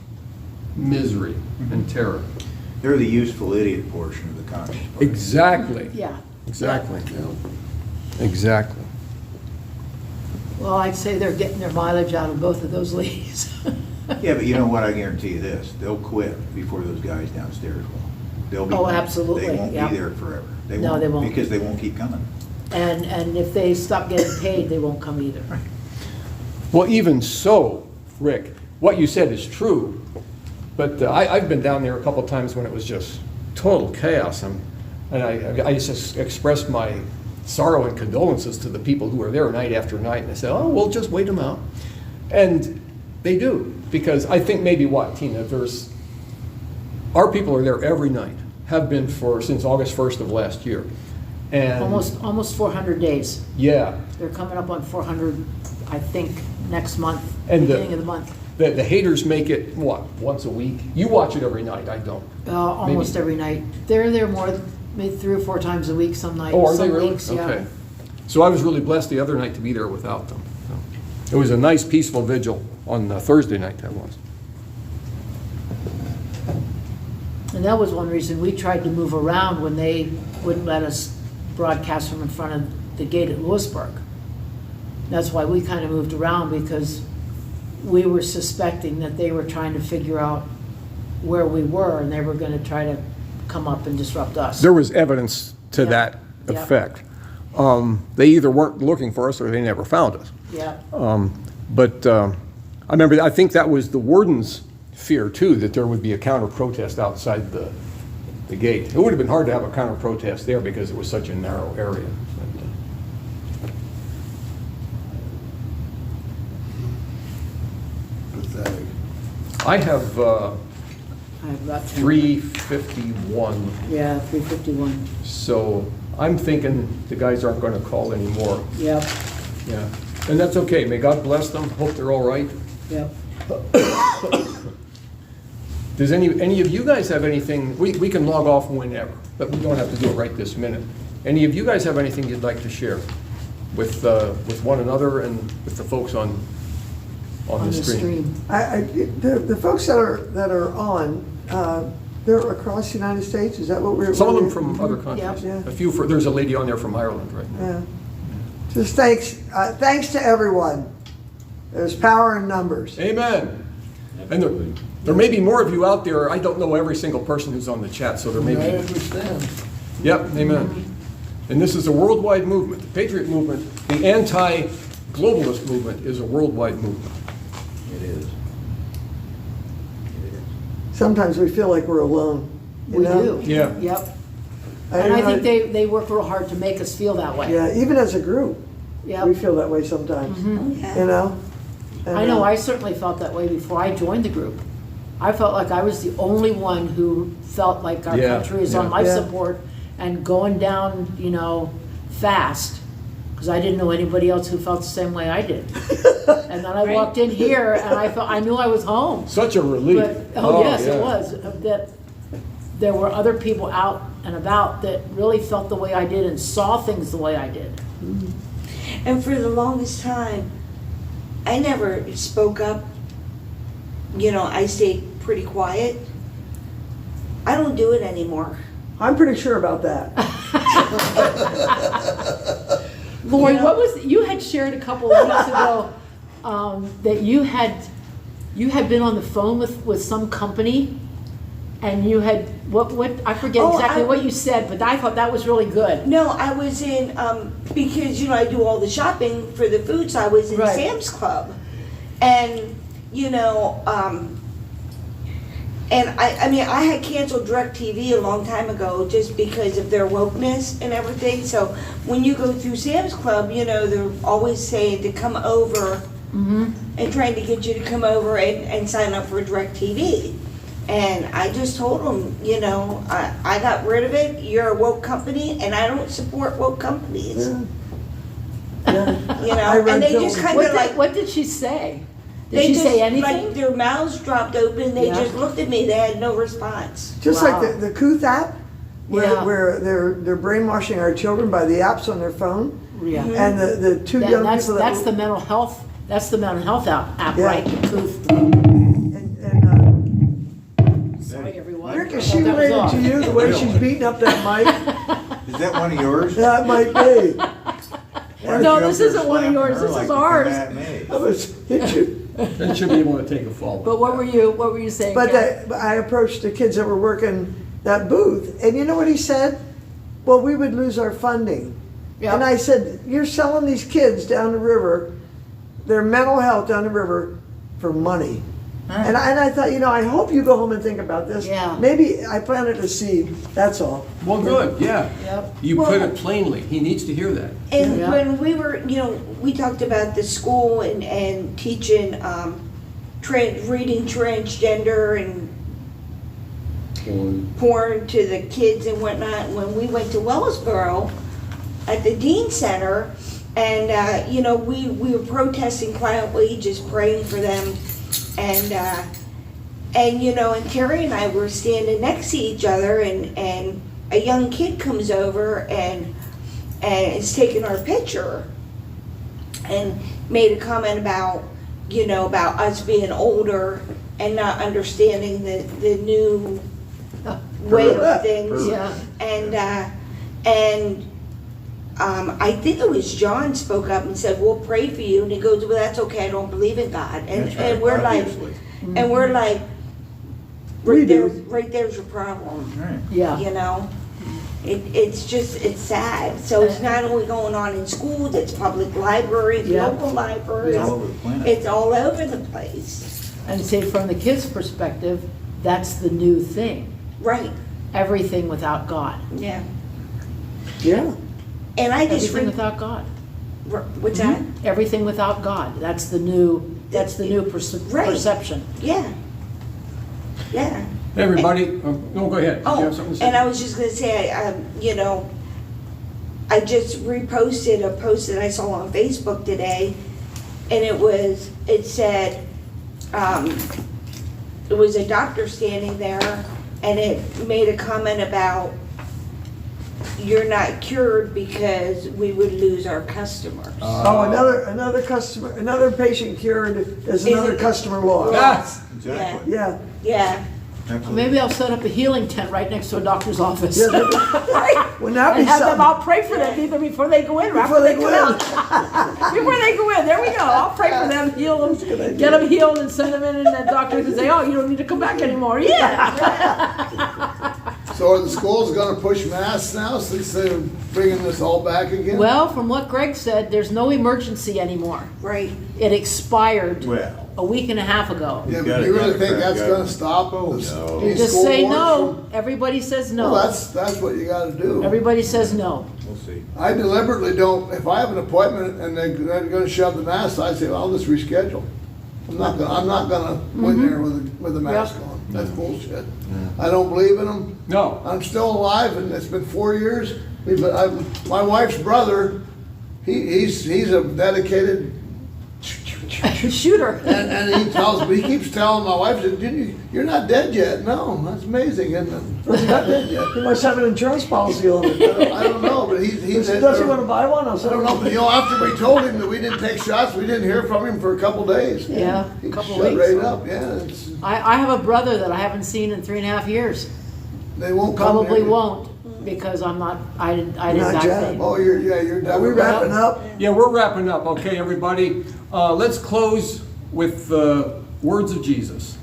misery and terror. They're the useful idiot portion of the Communist Party. Exactly. Yeah. Exactly. Exactly. Well, I'd say they're getting their mileage out of both of those leagues. Yeah, but you know what, I guarantee you this, they'll quit before those guys downstairs will. They'll be Oh, gone. absolutely, They won't yeah. be there forever. No, they won't. Because they won't keep coming. And if they stop getting paid, they won't come either. Well, even so, Rick, what you said is true, but I've been down there a couple times when it was just total chaos, and I just expressed my sorrow and condolences to the people who are there night after night, and I said, oh, we'll just wait them out. And they do, because I think maybe what, Tina, our people are there every night, have been since August 1st of last year. And Almost 400 days. yeah. They're coming up on 400, I think, next month, And beginning of the month. The haters make it, what, once a week? You watch it every night, I don't. Almost every night. They're there maybe 3 or 4 times a week some nights. Oh, are they some really? weeks, yeah. Okay. So I was really blessed the other night to be there without them. So it was a nice, peaceful vigil on Thursday night, that was. And that was one reason we tried to move around when they wouldn't let us broadcast from in front of the gate at Lewisburg. That's why we kind of moved around, because we were suspecting that they were trying to figure out where we were, and they were going to try to come up and disrupt us. There was evidence to that Yeah. effect. They either weren't looking for us or they never found us. Yeah. But I think that was the warden's fear too, that there would be a counter protest outside the gate. It would have been hard to have a counter protest there because it was such a narrow area. Pathetic. I have I have about 10. 351, Yeah, 351. so I'm thinking the guys aren't going to call anymore. Yep, Yeah, and that's okay. May God bless them. Hope they're all right. yep. Does any of you guys have anything? We can log off whenever, but we don't have to do it right this minute. Any of you guys have anything you'd like to share with one another and with the folks on the stream? The folks that are on, they're across the United States, is that what we're? Some of them from other countries. Yeah. A few. There's a lady on there from Ireland right now. Yeah. Just thanks to everyone. There's power in numbers. Amen. And there may be more of you out there. I don't know every single person who's on the chat, so there may I be. understand. Yep, amen. And this is a worldwide movement. The Patriot movement, the anti-globalist movement, is a worldwide movement. It is. It is. Sometimes we feel like we're alone. you We know? do. Yeah. Yep. I And I know, think they work real hard to make us feel that way. Yeah, even as a group, Yep. we feel that way sometimes, you know? And, I know I certainly felt that way before I joined the group. I felt like I was the only one who felt like our Yeah, country is yeah. on my Yeah. support and going down, fast, because I didn't know anybody else who felt the same way I did. And then I walked in here and I knew I was home. Such a relief. But, yes, yeah. it was. That there were other people out and about that really felt the way I did and saw things the way I did. And for the longest time, I never spoke up. I stayed pretty quiet. I don't do it anymore. I'm pretty sure about that. Lori, you had shared a couple of weeks ago that you had been on the phone with some company, and you had what I forget exactly what you said, but I thought that was really good. No, I was in because I do all the shopping for the food, so I was in Right. Sam's Club, and and I had canceled DirecTV a long time ago just because of their wokeness and everything. So when you go through Sam's Club, they're always saying to come over and trying to get you to come over and sign up for DirecTV. And I just told them, I got rid of it. You're a woke company, and I don't support woke companies. I read And they Bill- just kind of like, What did she say? Did she say Like, anything? their mouths dropped open, they Yeah. just looked at me, they had no response. Just Wow. like the Couth app, Yeah. where they're brainwashing our children by the apps on their phone. Yeah. And the two young That's, people that's that. the mental health, that's the mental health app, Yeah. right? The Couth. Sorry, everyone. Rick, I is thought she that was related off. to you, the way she's beating up that mic? Is that one of yours? That might be. No, this isn't one of yours, this is ours. I was hit you. Then she'll be able to take a fall. But what were you saying? But Karen? I approached the kids that were working that booth, and you know what he said? Well, we would lose our funding. Yep. And I said, you're selling these kids down the river, their mental health down the river for money. And I thought, I hope you go home and think about this. Yeah. Maybe I planted a seed, that's all. Well, good, yeah. Yep. You Well- put it plainly. He needs to hear that. And Yeah. when we were, we talked about the school and teaching, reading transgender and porn to the kids and whatnot. When we went to Wellisboro at the Dean Center, and we were protesting quietly, just praying for them, and Terry and I were standing next to each other, and a young kid comes over and is taking our picture, and made a comment about us being older and not understanding the new way of things. Yeah. And I think it was John spoke up and said, "We'll pray for you." And he goes, "Well, that's okay. I don't believe in God." And we're obviously. like, We do. right there's your problem. Right. Yeah. It's sad. So it's not only going on in schools, it's public libraries, Yeah. local libraries. It's all over the planet. It's all over the place. And say from the kids' perspective, that's the new thing. Right, Everything without God. yeah. Yeah. And I just, Everything without God. what's that? Everything without God. That's the new Right. perception. Yeah. Yeah. Hey, everybody, no, go ahead. Did you Oh, have something to say? and I was just gonna say, I just reposted a post that I saw on Facebook today, and it said, it was a doctor standing there, and it made a comment about, you're not cured because we would lose our customers. Oh, another patient cured is another customer lost. Ah, Exactly. Yeah. Yeah. Absolutely. Maybe I'll set up a healing tent right next to a doctor's office. Yeah, Wouldn't that be And have them, something? I'll pray for them either before they go in or Before after they they go come in. out. Before they go in, there we go. I'll pray for them, heal them, get them healed and send them in, and the doctor can say, oh, you don't need to come back anymore. Yeah. So are the schools gonna push masks now since they're bringing this all back again? Well, from what Greg said, there's no emergency anymore. Right. It expired Well, a week and a half ago. Yeah, got but a you really think Democrat that's gonna government. stop Oh, these no. You just school say boards no. from- Everybody says no. Well, that's what you gotta do. Everybody says no. we'll see. I deliberately don't, if I have an appointment and they're gonna shove the mask, I say, well, I'll just reschedule. I'm not gonna go in there with a mask on. That's bullshit. I don't believe in them. No. I'm still alive, and it's been 4 years. My wife's brother, he's a dedicated, Shooter. and he keeps telling my wife, "You're not dead yet." No, that's amazing, isn't it? He's not dead yet. He must have an insurance policy on it. I don't know, but he's. Does he want to buy one? I don't know, but after we told him that we didn't take shots, we didn't hear from him for a couple days. Yeah, He a couple shut weeks. right up, yeah. I have a brother that I haven't seen in 3.5 years. They won't come. Probably there. won't because I didn't Not vaccinate. yet. Oh, you're Are we wrapping up? Yeah, we're wrapping up. Okay, everybody. Let's close with the words of Jesus.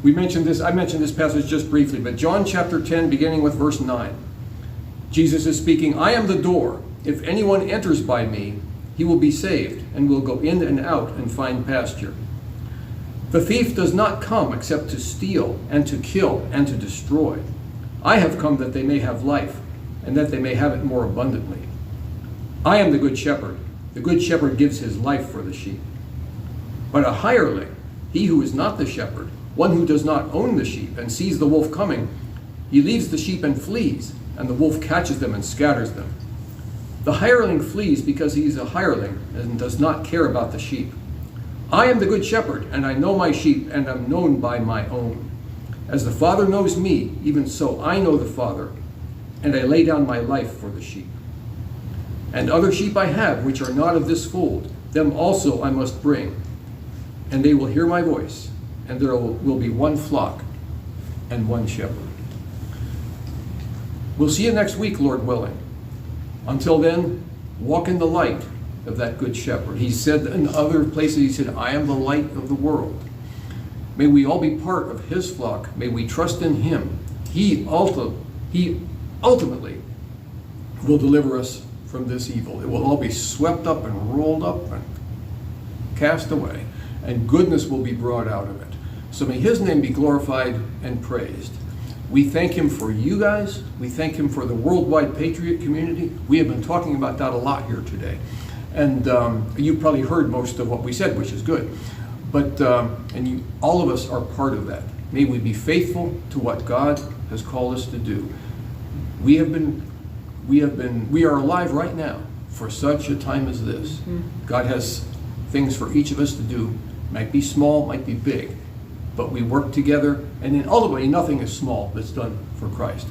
I mentioned this passage just briefly, but John chapter 10, beginning with verse 9. Jesus is speaking, "I am the door. If anyone enters by me, he will be saved, and will go in and out and find pasture. The thief does not come except to steal, and to kill, and to destroy. I have come that they may have life, and that they may have it more abundantly. I am the good shepherd. The good shepherd gives his life for the sheep. But a hireling, he who is not the shepherd, one who does not own the sheep, and sees the wolf coming, he leaves the sheep and flees, and the wolf catches them and scatters them. The hireling flees because he is a hireling and does not care about the sheep. I am the good shepherd, and I know my sheep, and am known by my own. As the Father knows me, even so I know the Father, and I lay down my life for the sheep. And other sheep I have, which are not of this fold, them also I must bring, and they will hear my voice, and there will be one flock and one shepherd. We'll see you next week, Lord willing. Until then, walk in the light of that good shepherd. He said in other places, he said, I am the light of the world. May we all be part of his flock. May we trust in him. He ultimately will deliver us from this evil. It will all be swept up and rolled up and cast away, and goodness will be brought out of it. So may his name be glorified and praised. We thank him for you guys. We thank him for the worldwide patriot community. We have been talking about that a lot here today. And you probably heard most of what we said, which is good. But all of us are part of that. May we be faithful to what God has called us to do. We are alive right now for such a time as this. God has things for each of us to do. Might be small, might be big, but we work together, and then ultimately nothing is small that's done for Christ.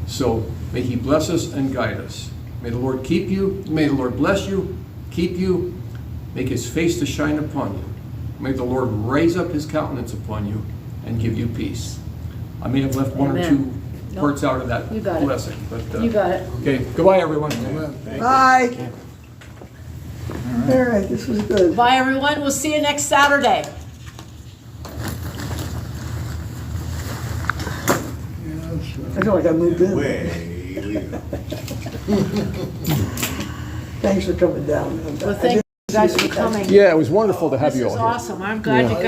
So may he bless us and guide us. May the Lord keep you. May the Lord bless you, keep you, make his face to shine upon you. May the Lord raise up his countenance upon you and give you peace. I may have left one or two parts out of that blessing. But, You got it. Okay, goodbye, everyone. Bye. All right, this was good. Bye, everyone. We'll see you next Saturday. I feel like I moved in. Way we go. Thanks for coming down. Well, thank you guys for coming. Yeah, it was wonderful to have This you all is here. awesome. I'm glad you guys